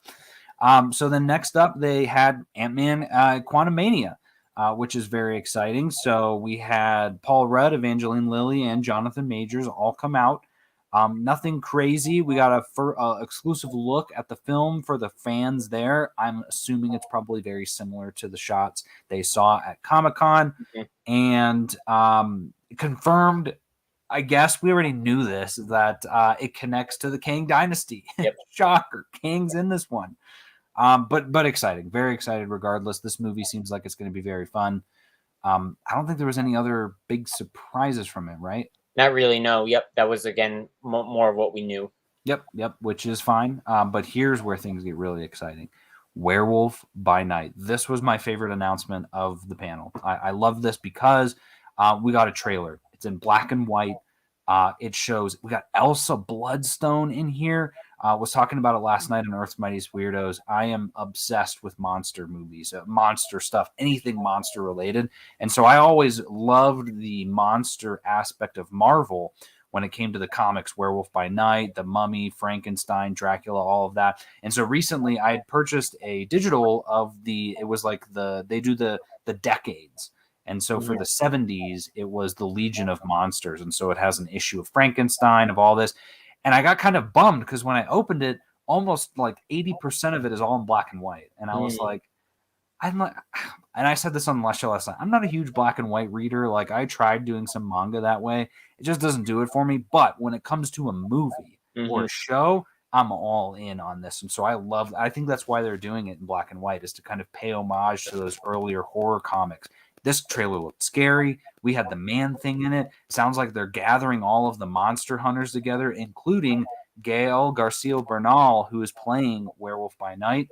So then next up they had Ant-Man Quantumania, which is very exciting. So we had Paul Rudd, Evangeline Lilly, and Jonathan Majors all come out. Nothing crazy. We got a exclusive look at the film for the fans there. I'm assuming it's probably very similar to the shots they saw at Comic-Con. And confirmed, I guess we already knew this, that it connects to the Kang Dynasty. Yep. Shocker. Kang's in this one. But exciting. Very excited regardless. This movie seems like it's going to be very fun. I don't think there was any other big surprises from it, right? Not really, no. Yep, that was, again, more of what we knew. Yep, which is fine. But here's where things get really exciting. Werewolf by Night. This was my favorite announcement of the panel. I love this because we got a trailer. It's in black and white. It shows we got Elsa Bloodstone in here. Was talking about it last night in Earth's Mightiest Weirdos. I am obsessed with monster movies, monster stuff, anything monster related. And so I always loved the monster aspect of Marvel when it came to the comics, Werewolf by Night, The Mummy, Frankenstein, Dracula, all of that. And so recently I had purchased a digital of it was like they do the decades. And so for the 70s, it was the Legion of Monsters. And so it has an issue of Frankenstein, of all this. And I got kind of bummed because when I opened it, almost like 80% of it is all in black and white. And I was like, and I said this on the show last night, I'm not a huge black and white reader. Like I tried doing some manga that way. It just doesn't do it for me. But when it comes to a movie or a show, I'm all in on this. And so I think that's why they're doing it in black and white, is to kind of pay homage to those earlier horror comics. This trailer looked scary. We had the Man-Thing in it. Sounds like they're gathering all of the monster hunters together, including Gael Garcia Bernal, who is playing Werewolf by Night.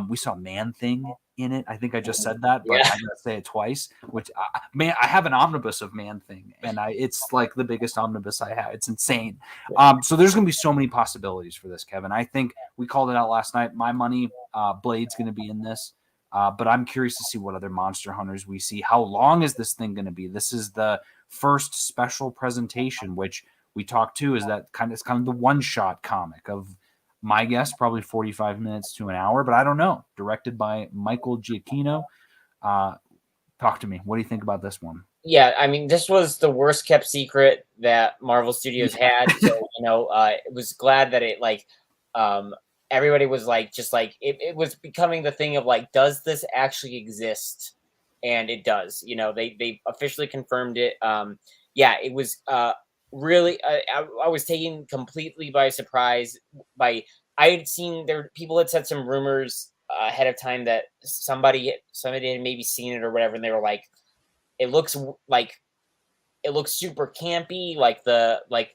We saw Man-Thing in it. I think I just said that, but I'm going to say it twice. Which, I have an omnibus of Man-Thing, and it's like the biggest omnibus I have. It's insane. So there's going to be so many possibilities for this, Kevin. I think we called it out last night. My money, Blade's going to be in this. But I'm curious to see what other monster hunters we see. How long is this thing going to be? This is the first special presentation, which we talked to, is that it's kind of the one-shot comic of, my guess, probably 45 minutes to an hour, but I don't know. Directed by Michael Giacchino. Talk to me. What do you think about this one? Yeah, I mean, this was the worst kept secret that Marvel Studios had. So, it was glad that it everybody was it was becoming the thing of does this actually exist? And it does. They officially confirmed it. It was really, I was taken completely by surprise I had seen people had said some rumors ahead of time that somebody had maybe seen it or whatever, and they were like, it looks super campy,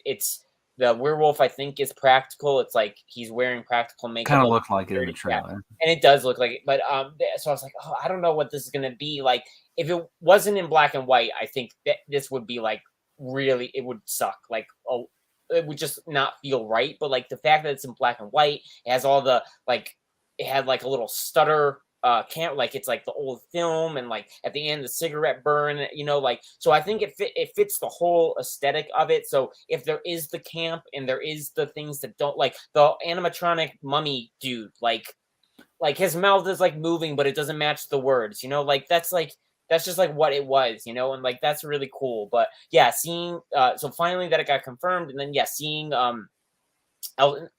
it's the werewolf, I think, is practical. It's like he's wearing practical makeup. Kind of looked like it in the trailer. And it does look like it. But so I was like, I don't know what this is going to be. Like, if it wasn't in black and white, I think that this would be really, it would suck. It would just not feel right. But the fact that it's in black and white, it has all the, it had a little stutter camp, it's the old film, and at the end the cigarette burn, so I think it fits the whole aesthetic of it. So if there is the camp and there is the things that don't, the animatronic mummy dude, his mouth is moving but it doesn't match the words, that's just what it was, and that's really cool. But yeah, seeing so finally that it got confirmed, and then seeing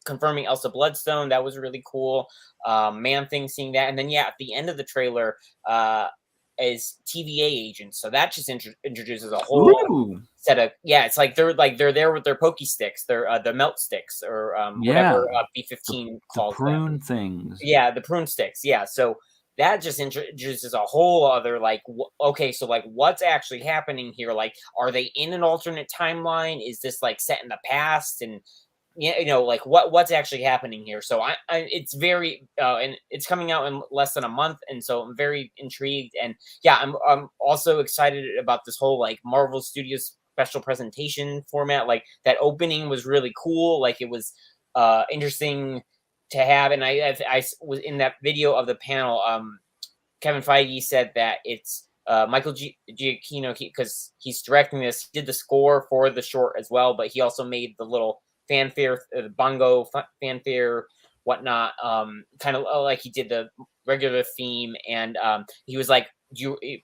confirming Elsa Bloodstone, that was really cool. Man-Thing, seeing that, and then at the end of the trailer, as TVA agents. So that just introduces a whole set of it's like they're there with their pokey sticks, they're the melt sticks or whatever B-15 calls the prune them. things. Yeah, the prune sticks. Yeah, so that just introduces a whole other like okay, so like what's actually happening here? Like, are they in an alternate timeline? Is this like set in the past? And like what's actually happening here? So I it's very and it's coming out in less than a month, and so I'm very intrigued. And yeah, I'm also excited about this whole like Marvel Studios special presentation format. Like that opening was really cool. Like it was interesting to have. And I was in that video of the panel. Kevin Feige said that it's Michael Giacchino, because he's directing this. He did the score for the short as well, but he also made the little fanfare, the bongo fanfare, whatnot. Kind of like he did the regular theme, and he was like,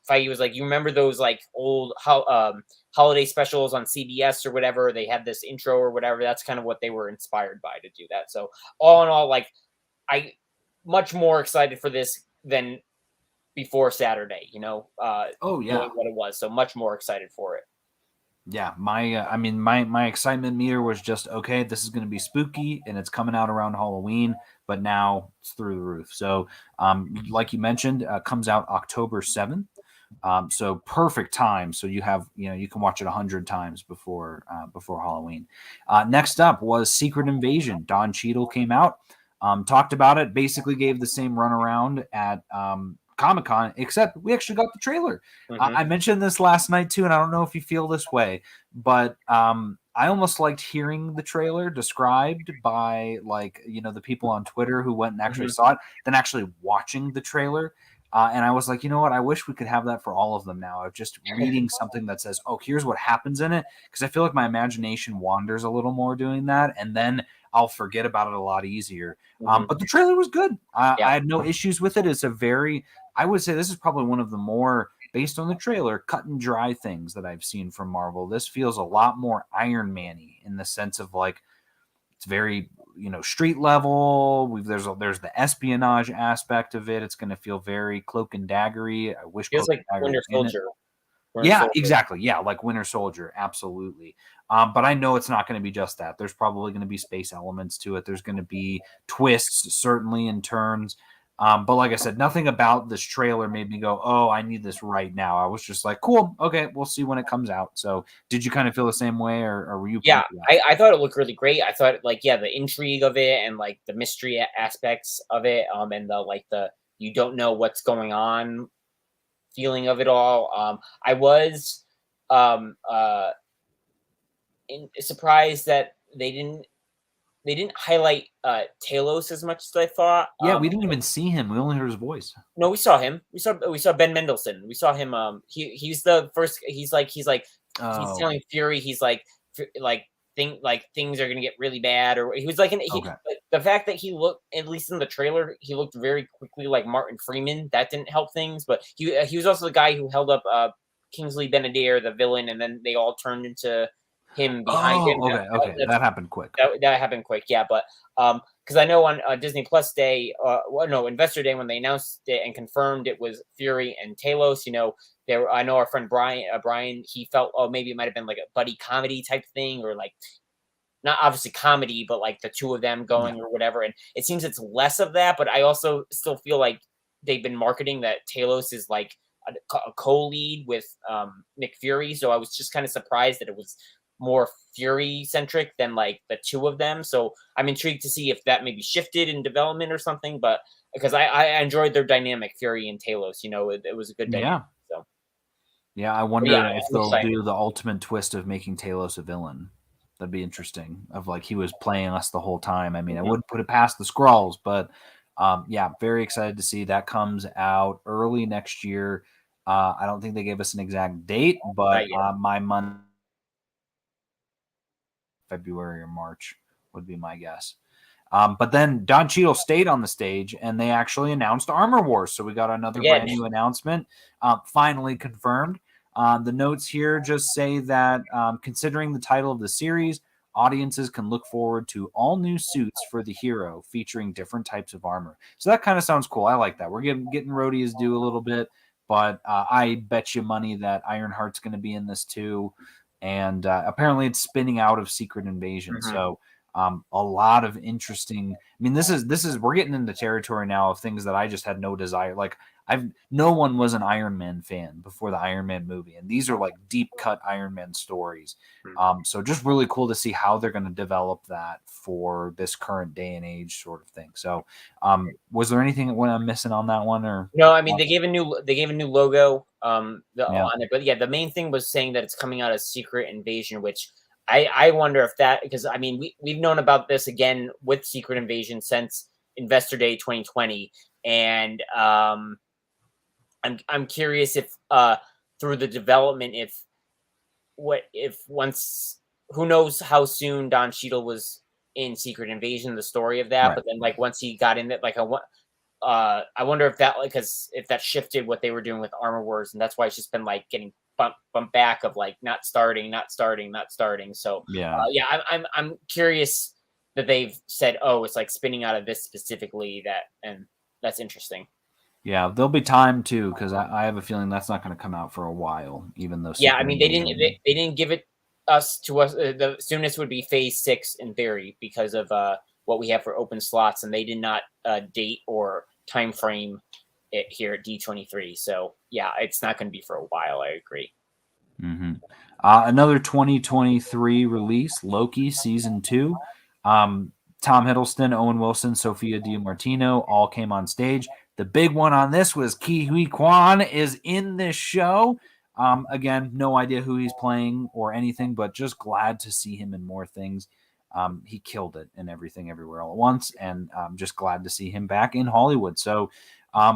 Feige was like, you remember those like old holiday specials on CBS or whatever? They had this intro or whatever. That's kind of what they were inspired by to do that. So all in all, like I much more excited for this than before Saturday, Oh yeah, knowing what it was. So much more excited for it. Yeah, my excitement meter was just okay. This is going to be spooky, and it's coming out around Halloween, but now it's through the roof. So, like you mentioned, comes out October 7th. So perfect time. So you have you can watch it 100 times before Halloween. Next up was Secret Invasion. Don Cheadle came out, talked about it, basically gave the same runaround at Comic-Con, except we actually got the trailer. I mentioned this last night too, and I don't know if you feel this way, but I almost liked hearing the trailer described by the people on Twitter who went and actually saw it than actually watching the trailer. And I was like, you know what? I wish we could have that for all of them now. Of just reading something that says, oh, here's what happens in it. Because I feel like my imagination wanders a little more doing that. And then I'll forget about it a lot easier. But the trailer was good. I had no issues with it. It's I would say this is probably one of the more, based on the trailer, cut and dry things that I've seen from Marvel. This feels a lot more Iron Man-y in the sense of it's very street level. There's the espionage aspect of it. It's going to feel very Cloak and Daggery. I wish feels like Winter Soldier. Exactly. Yeah, like Winter Soldier, absolutely. But I know it's not going to be just that. There's probably going to be space elements to it. There's going to be twists, certainly, in turns. But like I said, nothing about this trailer made me go, oh, I need this right now. I was just like, cool, okay, we'll see when it comes out. So did you kind of feel the same way, or were you? Yeah, I thought it looked really great. I thought the intrigue of it and like the mystery aspects of it, and the you don't know what's going on feeling of it all. I was surprised that they didn't highlight Talos as much as I thought. Yeah, we didn't even see him. We only heard his voice. No, we saw him. We saw Ben Mendelsohn. We saw him. He's the first. He's telling Fury. He's like things are gonna get really bad. Or he was like the fact that he looked, at least in the trailer, he looked very quickly like Martin Freeman. That didn't help things. But he was also the guy who held up Kingsley Ben-Adir, the villain, and then they all turned into him behind him. Okay, that happened quick. That happened quick, yeah. But because I know on Disney Plus Day, Investor Day, when they announced it and confirmed it was Fury and Talos, I know our friend Brian, he felt, maybe it might have been like a buddy comedy type thing, or like not obviously comedy, but like the two of them going or whatever. And it seems it's less of that, but I also still feel like they've been marketing that Talos is like a co-lead with Nick Fury. So I was just kind of surprised that it was more Fury centric than like the two of them. So I'm intrigued to see if that maybe shifted in development or something, but because I enjoyed their dynamic, Fury and Talos, it was a good dynamic. So yeah, I wonder if they'll do the ultimate twist of making Talos a villain. That'd be interesting, of like he was playing us the whole time. I mean, I wouldn't put it past the Skrulls, but very excited to see that comes out early next year. I don't think they gave us an exact date, but my month, February or March would be my guess. But then Don Cheadle stayed on the stage, and they actually announced Armor Wars. So we got another brand new announcement, finally confirmed. The notes here just say that considering the title of the series, audiences can look forward to all new suits for the hero featuring different types of armor. So that kind of sounds cool. I like that. We're getting Rhodey's due a little bit, but I bet you money that Ironheart's going to be in this too. And apparently it's spinning out of Secret Invasion. Mhm. So a lot of interesting. I mean, this is we're getting into territory now of things that I just had no desire. Like no one was an Iron Man fan before the Iron Man movie, and these are like deep cut Iron Man stories. So just really cool to see how they're going to develop that for this current day and age sort of thing. So, was there anything that I'm missing on that one, or No, I mean they gave a new logo Yeah. on it, but yeah, the main thing was saying that it's coming out as Secret Invasion, which I wonder if that, because I mean we've known about this again with Secret Invasion since Investor Day 2020, and I'm curious if through the development, if once, who knows how soon Don Cheadle was in Secret Invasion, the story of that, Right. but then like once he got in it, like I wonder if that, like, because if that shifted what they were doing with Armor Wars, and that's why it's just been like getting bumped back of like not starting. So Yeah. yeah, I'm curious that they've said, oh, it's like spinning out of this specifically, and that's interesting. Yeah, there'll be time too, because I have a feeling that's not going to come out for a while, even though Yeah, I Secret mean Invasion. they didn't give it us to us. The soonest would be Phase 6 in theory because of what we have for open slots, and they did not date or time frame it here at D23. So yeah, it's not going to be for a while. I agree. Mm-hmm. Another 2023 release, Loki Season 2. Tom Hiddleston, Owen Wilson, Sophia DiMartino all came on stage. The big one on this was Ke Huy Quan is in this show. Again, no idea who he's playing or anything, but just glad to see him in more things. He killed it in Everything Everywhere All at Once, and I'm just glad to see him back in Hollywood. So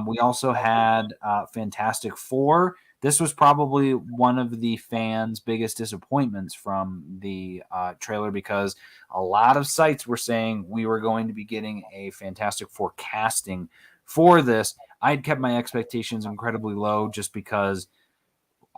we also had Fantastic Four. This was probably one of the fans' biggest disappointments from the trailer, because a lot of sites were saying we were going to be getting a Fantastic Four casting for this. I had kept my expectations incredibly low just because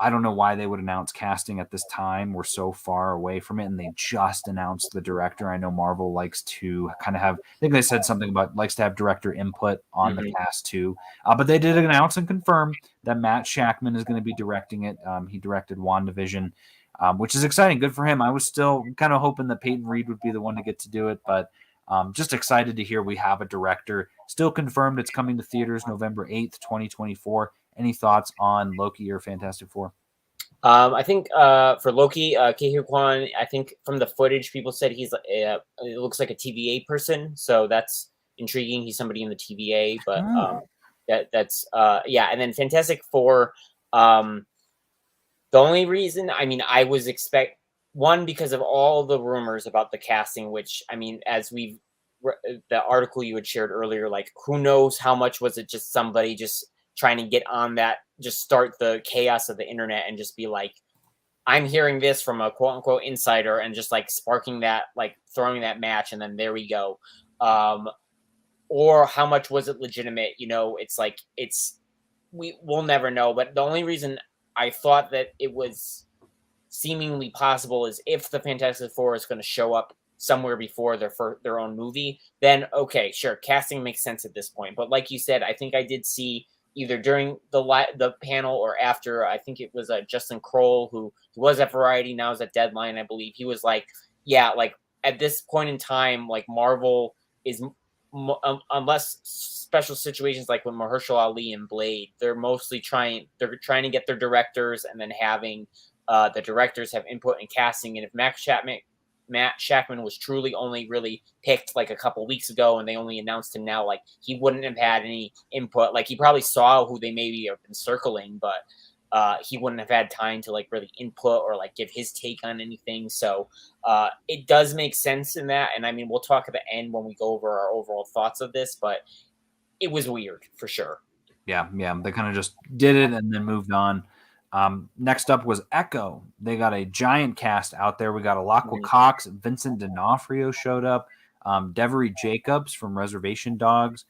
I don't know why they would announce casting at this time. We're so far away from it, and they just announced the director. I know Marvel likes to kind of have, I think they said something about likes to have director input on the cast too. But they did announce and confirm that Matt Shakman is going to be directing it. He directed WandaVision, which is exciting. Good for him. I was still kind of hoping that Peyton Reed would be the one to get to do it, but just excited to hear we have a director. Still confirmed it's coming to theaters November 8th, 2024. Any thoughts on Loki or Fantastic Four? I think for Loki, Ke Huy Quan, I think from the footage, people said he's it looks like a TVA person, so that's intriguing. He's somebody in the TVA, but that's yeah. And then Fantastic Four, the only reason, I mean, I was one, because of all the rumors about the casting, which I mean, as the article you had shared earlier, like who knows how much was it just somebody just trying to get on that, just start the chaos of the internet and just be like, I'm hearing this from a quote unquote insider, and just like sparking that, like throwing that match, and then there we go. Or how much was it legitimate? You know, it's like we'll never know. But the only reason I thought that it was seemingly possible is if the Fantastic Four is going to show up somewhere before their own movie, then okay, sure, casting makes sense at this point. But like you said, I think I did see either during the panel or after. I think it was Justin Kroll, who was at Variety, now is at Deadline, I believe. He was like, yeah, like at this point in time, like Marvel is, unless special situations like with Mahershala Ali and Blade, they're trying to get their directors, and then having the directors have input in casting. And if Matt Shakman was truly only really picked like a couple weeks ago, and they only announced him now, like he wouldn't have had any input. Like he probably saw who they maybe have been circling, but he wouldn't have had time to like really input or like give his take on anything. So it does make sense in that. And I mean, we'll talk at the end when we go over our overall thoughts of this, but it was weird for sure. Yeah. They kind of just did it and then moved on. Next up was Echo. They got a giant cast out there. We got Alakwa Cox, Vincent D'Onofrio showed up, Devery Jacobs from Reservation Dogs,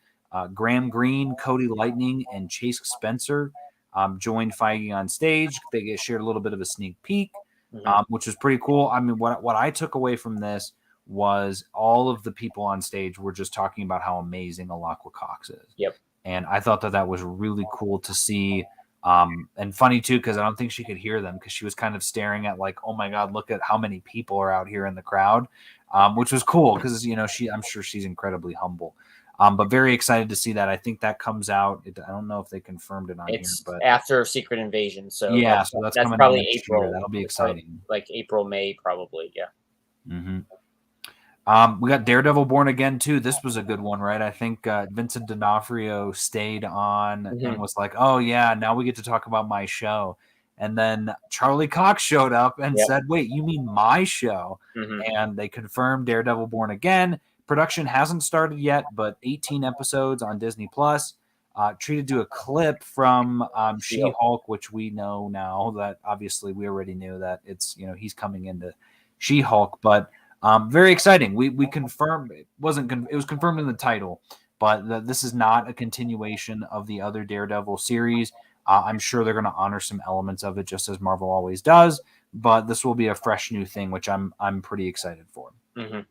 Graham Greene, Cody Lightning, and Chase Spencer joined Feige on stage. They shared a little bit of a sneak peek, which was pretty cool. I mean, what I took away from this was all of the people on stage were just talking about how amazing Alakwa Cox is. Yep. And I thought that was really cool to see And funny too, because I don't think she could hear them because she was kind of staring at like, oh my God, look at how many people are out here in the crowd, which was cool because, I'm sure she's incredibly humble. But very excited to see that. I think that comes out. I don't know if they confirmed it on here, It's but after Secret Invasion, so yeah, so that's that's coming out probably next year. April. That'll be It's probably exciting. like April, May, probably. Yeah. Mm-hmm. We got Daredevil Born Again too. This was a good one, right? I think Vincent D'Onofrio stayed on and was like, "Oh yeah, now we get to talk about my show." And then Charlie Cox showed up and said, "Wait, you mean my show?" And they confirmed Daredevil Born Again. Production hasn't started yet, but 18 episodes on Disney Plus. Treated to a clip from She-Hulk, which we know now that obviously we already knew that it's he's coming into She-Hulk, but. Very exciting. We confirmed it was confirmed in the title, but this is not a continuation of the other Daredevil series. I'm sure they're going to honor some elements of it, just as Marvel always does. But this will be a fresh new thing, which I'm pretty excited for.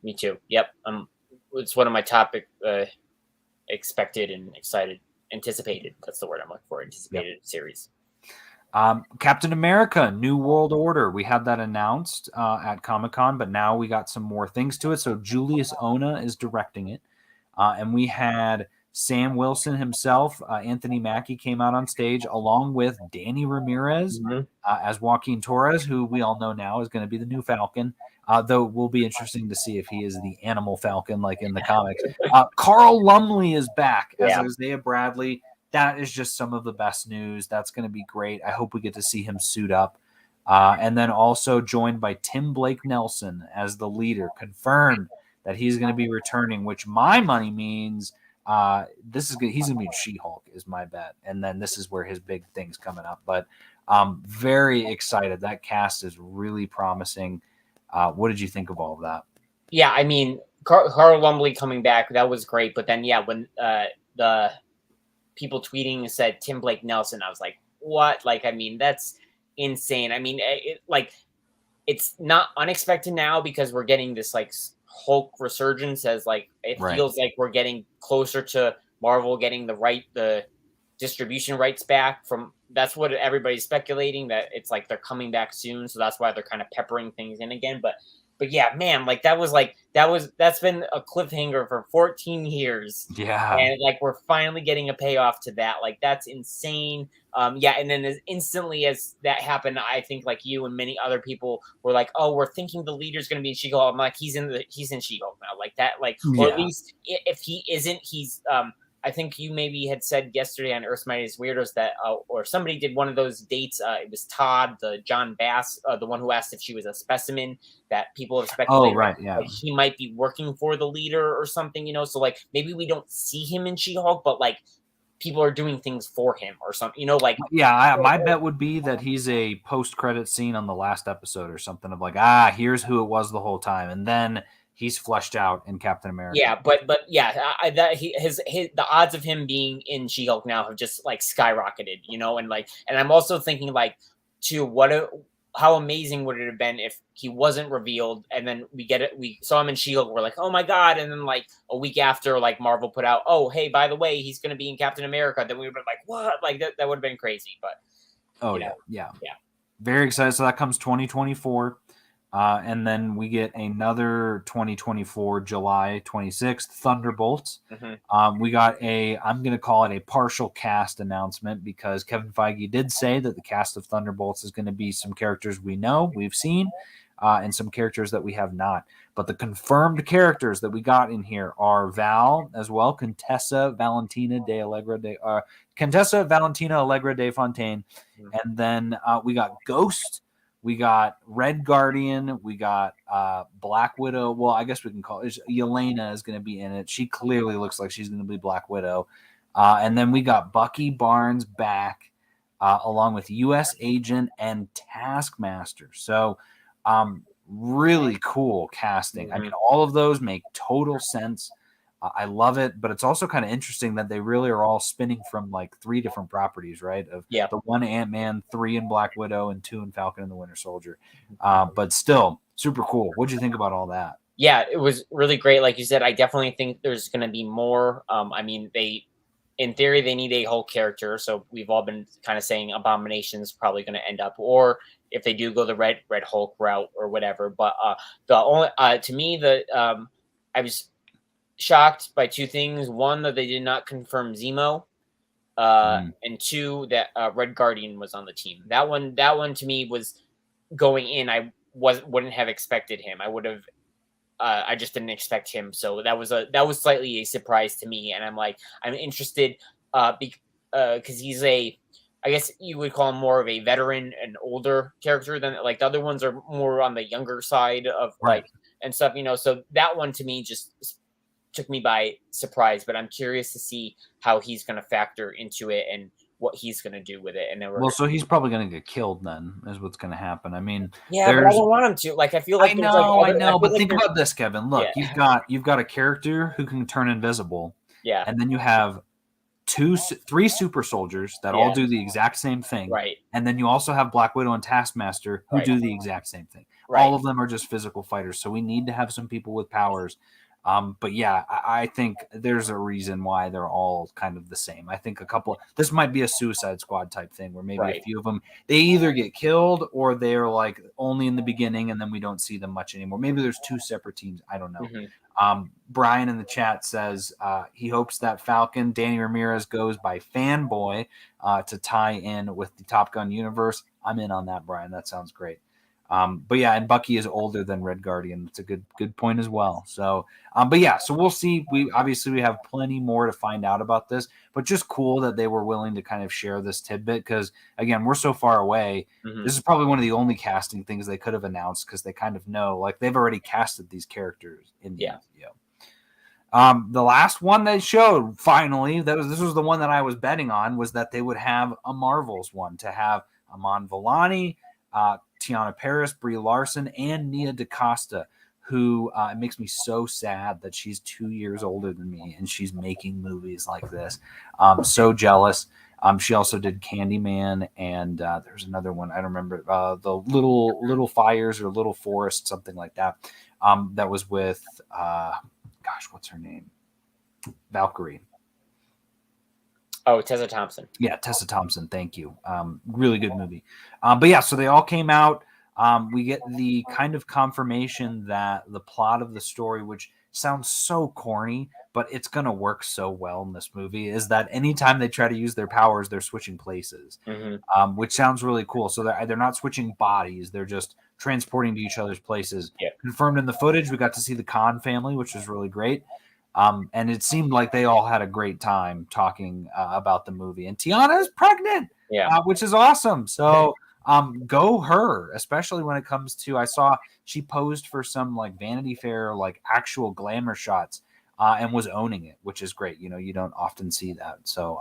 Me too. Yep. It's one of my topic expected and anticipated. That's the word I'm looking for. Anticipated series. Captain America, New World Order. We had that announced at Comic-Con, but now we got some more things to it. So Julius Ona is directing it. And we had Sam Wilson himself, Anthony Mackie came out on stage along with Danny Ramirez as Joaquin Torres, who we all know now is going to be the new Falcon. Though it will be interesting to see if he is the animal Falcon like in the comics. Carl Lumley is back as Isaiah Bradley. That is just some of the best news. That's going to be great. I hope we get to see him suit up. And then also joined by Tim Blake Nelson as the leader, confirmed that he's going to be returning, which my money means he's going to be She-Hulk is my bet. And then this is where his big thing's coming up. But very excited. That cast is really promising. What did you think of all of that? Yeah, I mean, Carl Lumley coming back, that was great. But then, when the people tweeting said Tim Blake Nelson, I was like, what? Like, I mean, that's insane. I mean, it's not unexpected now because we're getting this like Hulk resurgence as like it feels like we're getting closer to Marvel getting the distribution rights back from. That's what everybody's speculating, that it's like they're coming back soon, so that's why they're kind of peppering things in again. But yeah, man, like that's been a cliffhanger for 14 years. Yeah. And like we're finally getting a payoff to that. Like that's insane. And then as instantly as that happened, I think like you and many other people were like, "Oh, we're thinking the leader's going to be in She-Hulk." I'm like, he's in She-Hulk now. Like that, or at least if he isn't, he's I think you maybe had said yesterday on Earth's Mightiest Weirdos that, or somebody did one of those dates. It was Todd, the John Bass, the one who asked if she was a specimen, that people have speculated. Oh, right, yeah. Like he might be working for the leader or something, So like maybe we don't see him in She-Hulk, but like people are doing things for him or something, like. Yeah, my bet would be that he's a post-credit scene on the last episode or something of like, here's who it was the whole time. And then he's fleshed out in Captain America. Yeah, but yeah, the odds of him being in She-Hulk now have just like skyrocketed, and I'm also thinking like, how amazing would it have been if he wasn't revealed and then we saw him in She-Hulk, we're like, oh my God, and then like a week after, like Marvel put out, oh hey, by the way, he's going to be in Captain America, then we would have been like, what? Like that would have been crazy, but yeah, very excited. So that comes 2024. And then we get another 2024, July 26th, Thunderbolts. We got I'm going to call it a partial cast announcement because Kevin Feige did say that the cast of Thunderbolts is going to be some characters we've seen, and some characters that we have not. But the confirmed characters that we got in here are Val as well, Contessa Valentina Allegra de Fontaine. And then we got Ghost. We got Red Guardian. We got Black Widow. Well, I guess we can call it. Yelena is going to be in it. She clearly looks like she's going to be Black Widow. And then we got Bucky Barnes back, along with U.S. Agent and Taskmaster. So really cool casting. I mean, all of those make total sense. I love it, but it's also kind of interesting that they really are all spinning from like 3 different properties, right? The 1 Ant-Man, 3 in Black Widow, and 2 in Falcon and the Winter Soldier. But still, super cool. What'd you think about all that? Yeah, it was really great. Like you said, I definitely think there's going to be more. I mean, they in theory, they need a Hulk character. So we've all been kind of saying Abomination's probably going to end up, or if they do go the Red Hulk route or whatever. But the only to me, I was shocked by two things. One, that they did not confirm Zemo, and two, that Red Guardian was on the team. That one to me was going in. I wouldn't have expected him. I would have. I just didn't expect him, so that was slightly a surprise to me, and I'm interested, because he's I guess you would call him more of a veteran and older character than like the other ones are more on the younger side of Right. and stuff, So that one to me just took me by surprise, but I'm curious to see how he's going to factor into it and what he's going to do with it. And then so he's probably going to get killed then, is what's going to happen. I mean, yeah, but I don't want him to. Like, I feel like I know, but think about this, Kevin. Look, yeah. you've got a character who can turn invisible, Yeah, and then you have three super soldiers that all do the exact same thing, right? And then you also have Black Widow and Taskmaster who do the exact same thing. Right. All of them are just physical fighters, so we need to have some people with powers. But yeah, I think there's a reason why they're all kind of the same. I think this might be a Suicide Squad type thing where maybe a few of them, they either get killed or they're like only in the beginning and then we don't see them much anymore. Maybe there's two separate teams. I don't know. Mm-hmm. Brian in the chat says he hopes that Falcon, Danny Ramirez, goes by Fanboy to tie in with the Top Gun universe. I'm in on that, Brian. That sounds great. But yeah, and Bucky is older than Red Guardian. It's a good point as well. So, but yeah, so we'll see. We have plenty more to find out about this, but just cool that they were willing to kind of share this tidbit because again, we're so far away. Mm-hmm. This is probably one of the only casting things they could have announced because they kind of know, like they've already casted these characters in the MCU. The last one they showed finally, this was the one that I was betting on, was that they would have a Marvels one to have Amon Villani, Tiana Paris, Brie Larson, and Nia DaCosta, who it makes me so sad that she's 2 years older than me and she's making movies like this. So jealous. She also did Candyman, and there's another one I don't remember. The Little Fires or Little Forest, something like that. That was with what's her name? Valkyrie. Oh, Tessa Thompson. Yeah, Tessa Thompson. Thank you. Really good movie. But yeah, so they all came out. We get the kind of confirmation that the plot of the story, which sounds so corny, but it's going to work so well in this movie, is that anytime they try to use their powers, they're switching places, which sounds really cool. So they're not switching bodies. They're just transporting to each other's places. Yeah. Confirmed in the footage, we got to see the Khan family, which was really great. And it seemed like they all had a great time talking about the movie. And Tiana is pregnant, which is awesome. So go her, especially when it comes to, I saw she posed for some like Vanity Fair, like actual glamour shots and was owning it, which is great. You know, you don't often see that. So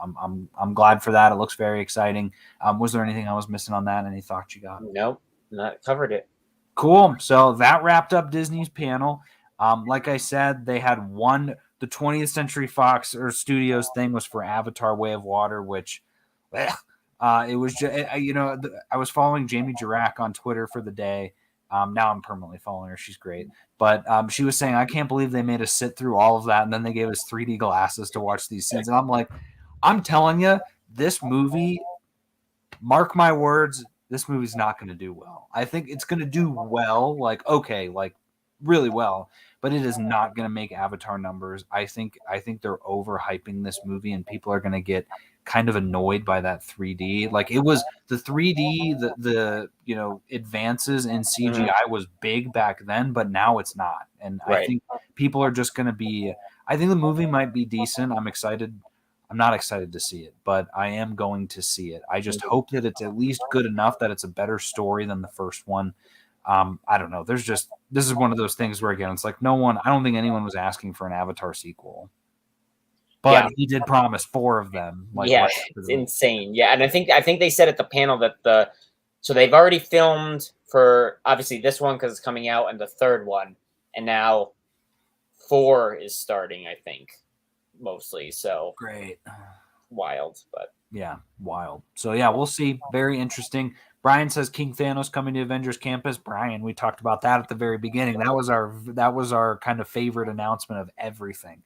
I'm glad for that. It looks very exciting. Was there anything I was missing on that? Any thoughts you got? Nope, not covered it. Cool. So that wrapped up Disney's panel. Like I said, they had the 20th Century Fox or Studios thing was for Avatar: Way of Water, which it was just, I was following Jamie Jirac on Twitter for the day. Now I'm permanently following her. She's great. But she was saying, I can't believe they made us sit through all of that. And then they gave us 3D glasses to watch these scenes. And I'm like, I'm telling you, this movie, mark my words, this movie's not going to do well. I think it's going to do well, like really well, but it is not going to make Avatar numbers. I think they're overhyping this movie, and people are going to get kind of annoyed by that 3D. Like it was the 3D, the advances in CGI was big back then, but now it's not. And I think people are just going to be. I think the movie might be decent. I'm excited. I'm not excited to see it, but I am going to see it. I just hope that it's at least good enough that it's a better story than the first one. I don't know. This is one of those things where, again, it's like I don't think anyone was asking for an Avatar sequel. But he did promise 4 of them. It's insane. Yeah, and I think they said at the panel that so they've already filmed for obviously this one because it's coming out, and the third one, and now 4 is starting, I think, mostly. So great. Wild, but yeah, wild. So yeah, we'll see. Very interesting. Brian says King Thanos coming to Avengers Campus. Brian, we talked about that at the very beginning. That was our kind of favorite announcement of everything.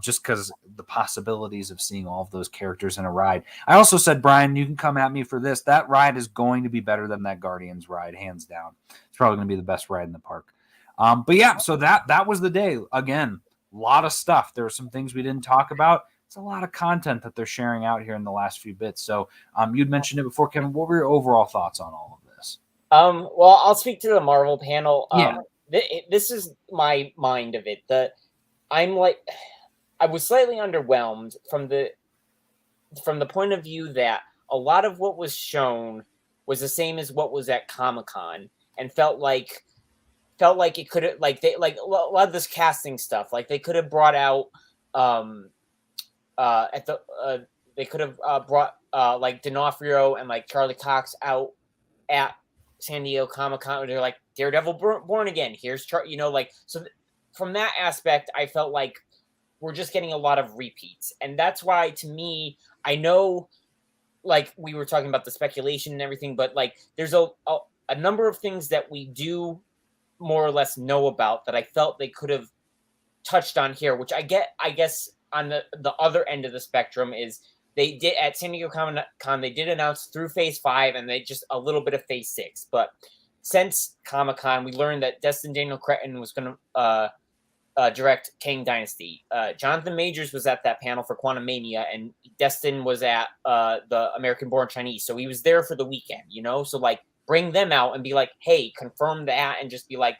just because the possibilities of seeing all of those characters in a ride. I also said, Brian, you can come at me for this. That ride is going to be better than that Guardians ride, hands down. It's probably going to be the best ride in the park. But yeah, so that was the day. Again, a lot of stuff. There were some things we didn't talk about. It's a lot of content that they're sharing out here in the last few bits. So you'd mentioned it before, Kevin. What were your overall thoughts on all of this? Well, I'll speak to the Marvel panel. Yeah. This is my mind of it. I was slightly underwhelmed from the point of view that a lot of what was shown was the same as what was at Comic-Con, and felt like it could have, like, they, like, a lot of this casting stuff, like they could have brought out they could have brought like D'Onofrio and like Charlie Cox out at San Diego Comic-Con. They're like, Daredevil born again. Here's so from that aspect, I felt like we're just getting a lot of repeats, and that's why, to me, I know, like, we were talking about the speculation and everything, but like there's a number of things that we do more or less know about that I felt they could have touched on here, which I guess on the other end of the spectrum is they did at San Diego Comic-Con, they did announce through Phase 5 and they just a little bit of Phase 6. But since Comic-Con, we learned that Destin Daniel Cretton was going to direct Kang Dynasty. Jonathan Majors was at that panel for Quantumania, and Destin was at the American Born Chinese. So he was there for the weekend, So, like, bring them out and be like, hey, confirm that, and just be like,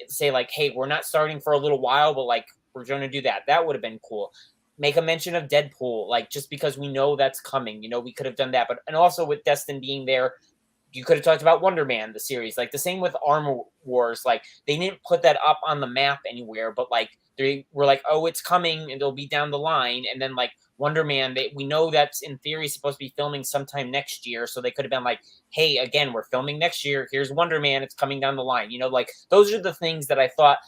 say like, hey, we're not starting for a little while, but like, we're going to do that. That would have been cool. Make a mention of Deadpool, like, just because we know that's coming, we could have done that. But, and also with Destin being there, you could have talked about Wonder Man, the series, like the same with Armor Wars. Like, they didn't put that up on the map anywhere, but like, they were like, oh, it's coming and it'll be down the line. And then like Wonder Man, we know that's in theory supposed to be filming sometime next year. So they could have been like, hey, again, we're filming next year. Here's Wonder Man. It's coming down the line. Like, those are the things that I thought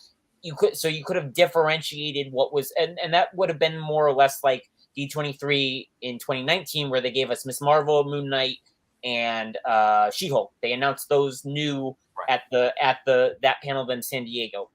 you could have differentiated what was, and that would have been more or less like D23 in 2019, where they gave us Miss Marvel, Moon Knight, and She-Hulk. They announced those new at that panel in San Diego.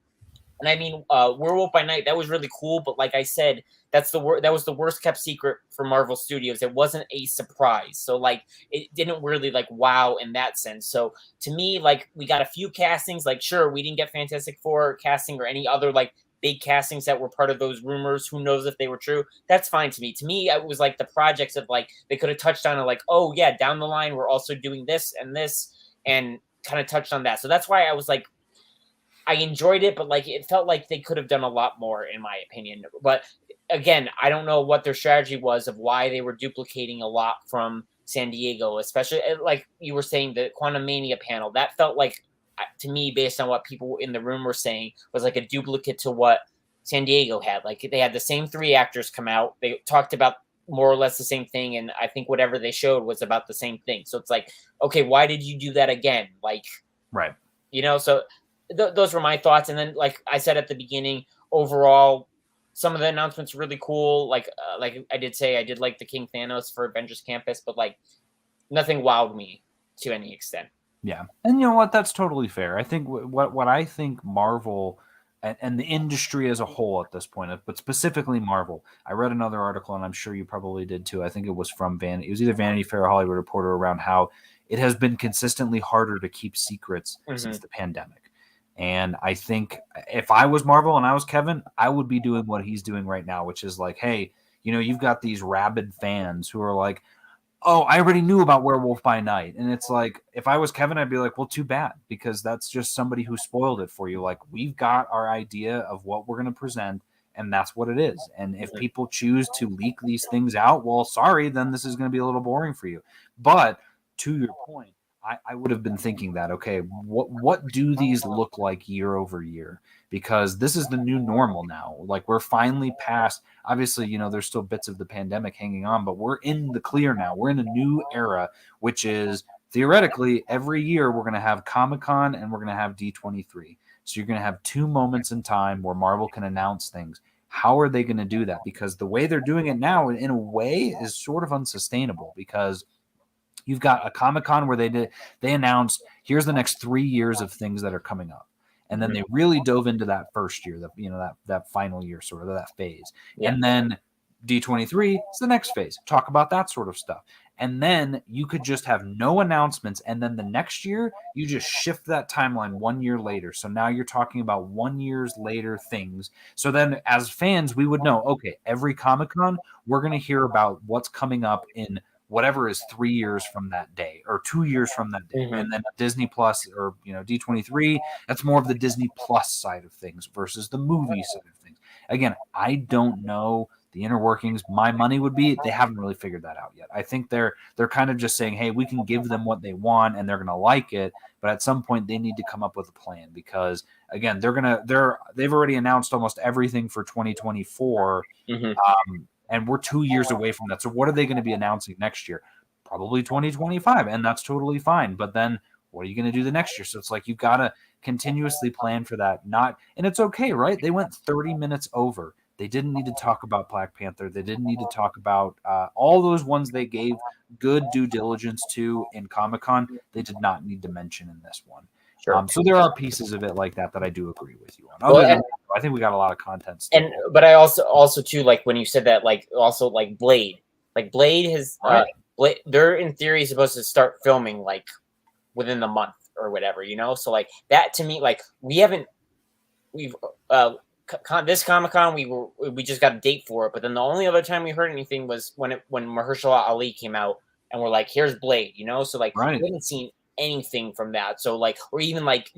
And I mean, Werewolf by Night, that was really cool. But like I said, that was the worst kept secret for Marvel Studios. It wasn't a surprise. So like, it didn't really like wow in that sense. So to me, like, we got a few castings. Like, sure, we didn't get Fantastic Four casting or any other like big castings that were part of those rumors. Who knows if they were true? That's fine to me. To me, it was like the projects of like, they could have touched on it, like, oh yeah, down the line, we're also doing this, and kind of touched on that. So that's why I was like, I enjoyed it, but like, it felt like they could have done a lot more, in my opinion. But again, I don't know what their strategy was of why they were duplicating a lot from San Diego, especially like you were saying, the Quantumania panel. That felt like, to me, based on what people in the room were saying, was like a duplicate to what San Diego had. Like, they had the same 3 actors come out. They talked about more or less the same thing, and I think whatever they showed was about the same thing. So it's like, okay, why did you do that again? Like, right. So those were my thoughts. And then, like I said at the beginning, overall, some of the announcements were really cool. Like I did say, I did like the King Thanos for Avengers Campus, but like, nothing wowed me to any extent. Yeah. And you know what? That's totally fair. I think what I think Marvel and the industry as a whole at this point, but specifically Marvel, I read another article, and I'm sure you probably did too. I think it was from it was either Vanity Fair or Hollywood Reporter, around how it has been consistently harder to keep secrets since the pandemic. And I think if I was Marvel and I was Kevin, I would be doing what he's doing right now, which is like, hey, you've got these rabid fans who are like, oh, I already knew about Werewolf by Night. And it's like, if I was Kevin, I'd be like, well, too bad, because that's just somebody who spoiled it for you. Like, we've got our idea of what we're going to present, and that's what it is. And if people choose to leak these things out, well, sorry, then this is going to be a little boring for you. But to your point, I would have been thinking that, okay, what do these look like year over year? Because this is the new normal now. Like, we're finally past, obviously, there's still bits of the pandemic hanging on, but we're in the clear now. We're in a new era, which is theoretically every year we're going to have Comic-Con and we're going to have D23. So you're going to have 2 moments in time where Marvel can announce things. How are they going to do that? Because the way they're doing it now, in a way, is sort of unsustainable, because you've got a Comic-Con where they announced, here's the next 3 years of things that are coming up. And then they really dove into that first year, that final year, sort of that phase. Yeah. And then D23 is the next phase. Talk about that sort of stuff. And then you could just have no announcements. And then the next year, you just shift that timeline 1 year later. So now you're talking about 1 year's later things. So then as fans, we would know, okay, every Comic-Con, we're going to hear about what's coming up in whatever is 3 years from that day or 2 years from that day. And then Disney Plus or, D23, that's more of the Disney Plus side of things versus the movie side of things. Again, I don't know the inner workings. My money would be they haven't really figured that out yet. I think they're kind of just saying, hey, we can give them what they want and they're going to like it, but at some point they need to come up with a plan because again, they've already announced almost everything for 2024, and we're 2 years away from that. So what are they going to be announcing next year? Probably 2025, and that's totally fine. But then what are you going to do the next year? So it's like you've got to continuously plan for that. And it's okay, right? They went 30 minutes over. They didn't need to talk about Black Panther. They didn't need to talk about all those ones they gave good due diligence to in Comic-Con. They did not need to mention in this one. Sure. So there are pieces of it like that I do agree with you on. Other than that, I think we got a lot of content still. But I also too, like when you said that, like also like Blade has they're in theory supposed to start filming like within the month or whatever, so like that to me, like this Comic-Con we just got a date for it, but then the only other time we heard anything was when Mahershala Ali came out and we're like, here's Blade, so like we haven't seen anything from that. So like, or even like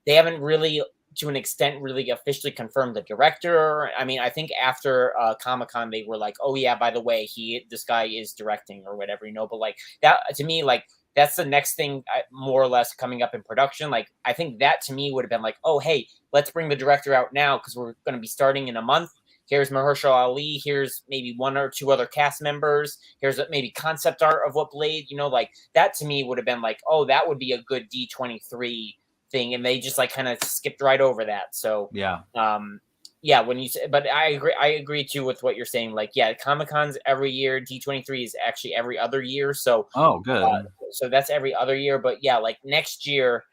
they haven't really to an extent really officially confirmed the director. I mean, I think after Comic-Con they were like, oh yeah, by the way, this guy is directing or whatever, but like that to me, like that's the next thing more or less coming up in production. Like, I think that to me would have been like, oh, hey, let's bring the director out now because we're going to be starting in a month. Here's Mahershala Ali. Here's maybe one or two other cast members. Here's maybe concept art of what Blade, like that to me would have been like, oh, that would be a good D23 thing. And they just like kind of skipped right over that. So, yeah, when you say, but I agree too with what you're saying. Like, yeah, Comic-Con's every year. D23 is actually every other year. So, good. So that's every other year. But yeah, like next year,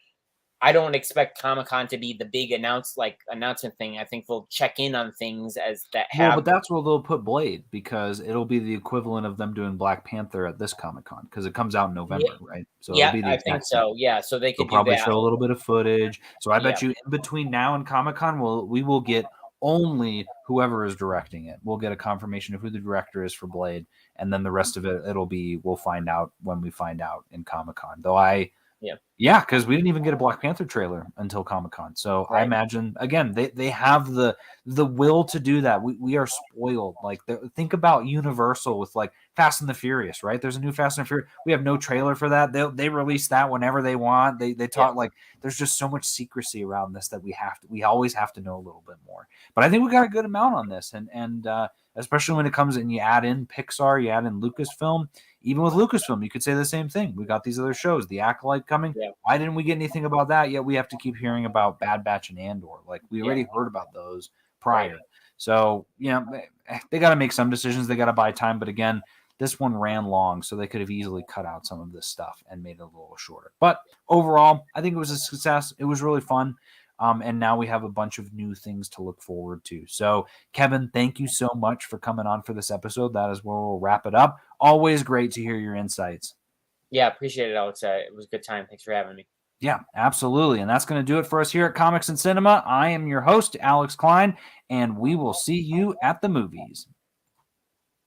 I don't expect Comic-Con to be the big announcement thing. I think they'll check in on things as that happen. Well, but that's where they'll put Blade because it'll be the equivalent of them doing Black Panther at this Comic-Con because it comes out in November, right? So yeah, it'll be the I think so. Yeah, so they could probably show a little bit of footage. So I bet you in between now and Comic-Con, we will get only whoever is directing it. We'll get a confirmation of who the director is for Blade, and then the rest of it, we'll find out when we find out in Comic-Con. Though because we didn't even get a Black Panther trailer until Comic-Con. So I imagine again they have the will to do that. We are spoiled. Like think about Universal with like Fast and the Furious, right? There's a new Fast and the Furious. We have no trailer for that. They release that whenever they want. They talk like there's just so much secrecy around this that we always have to know a little bit more. But I think we got a good amount on this, and especially when it comes and you add in Pixar, you add in Lucasfilm. Even with Lucasfilm, you could say the same thing. We got these other shows, The Acolyte coming. Yeah. Why didn't we get anything about that? Yet we have to keep hearing about Bad Batch and Andor. Like we already heard about those prior. Right. So, they got to make some decisions. They got to buy time. But again, this one ran long, so they could have easily cut out some of this stuff and made it a little shorter. But overall, I think it was a success. It was really fun. And now we have a bunch of new things to look forward to. So, Kevin, thank you so much for coming on for this episode. That is where we'll wrap it up. Always great to hear your insights. Yeah, appreciate it, Alex. It was a good time. Thanks for having me. Yeah, absolutely. And that's going to do it for us here at Comics and Cinema. I am your host, Alex Klein, and we will see you at the movies.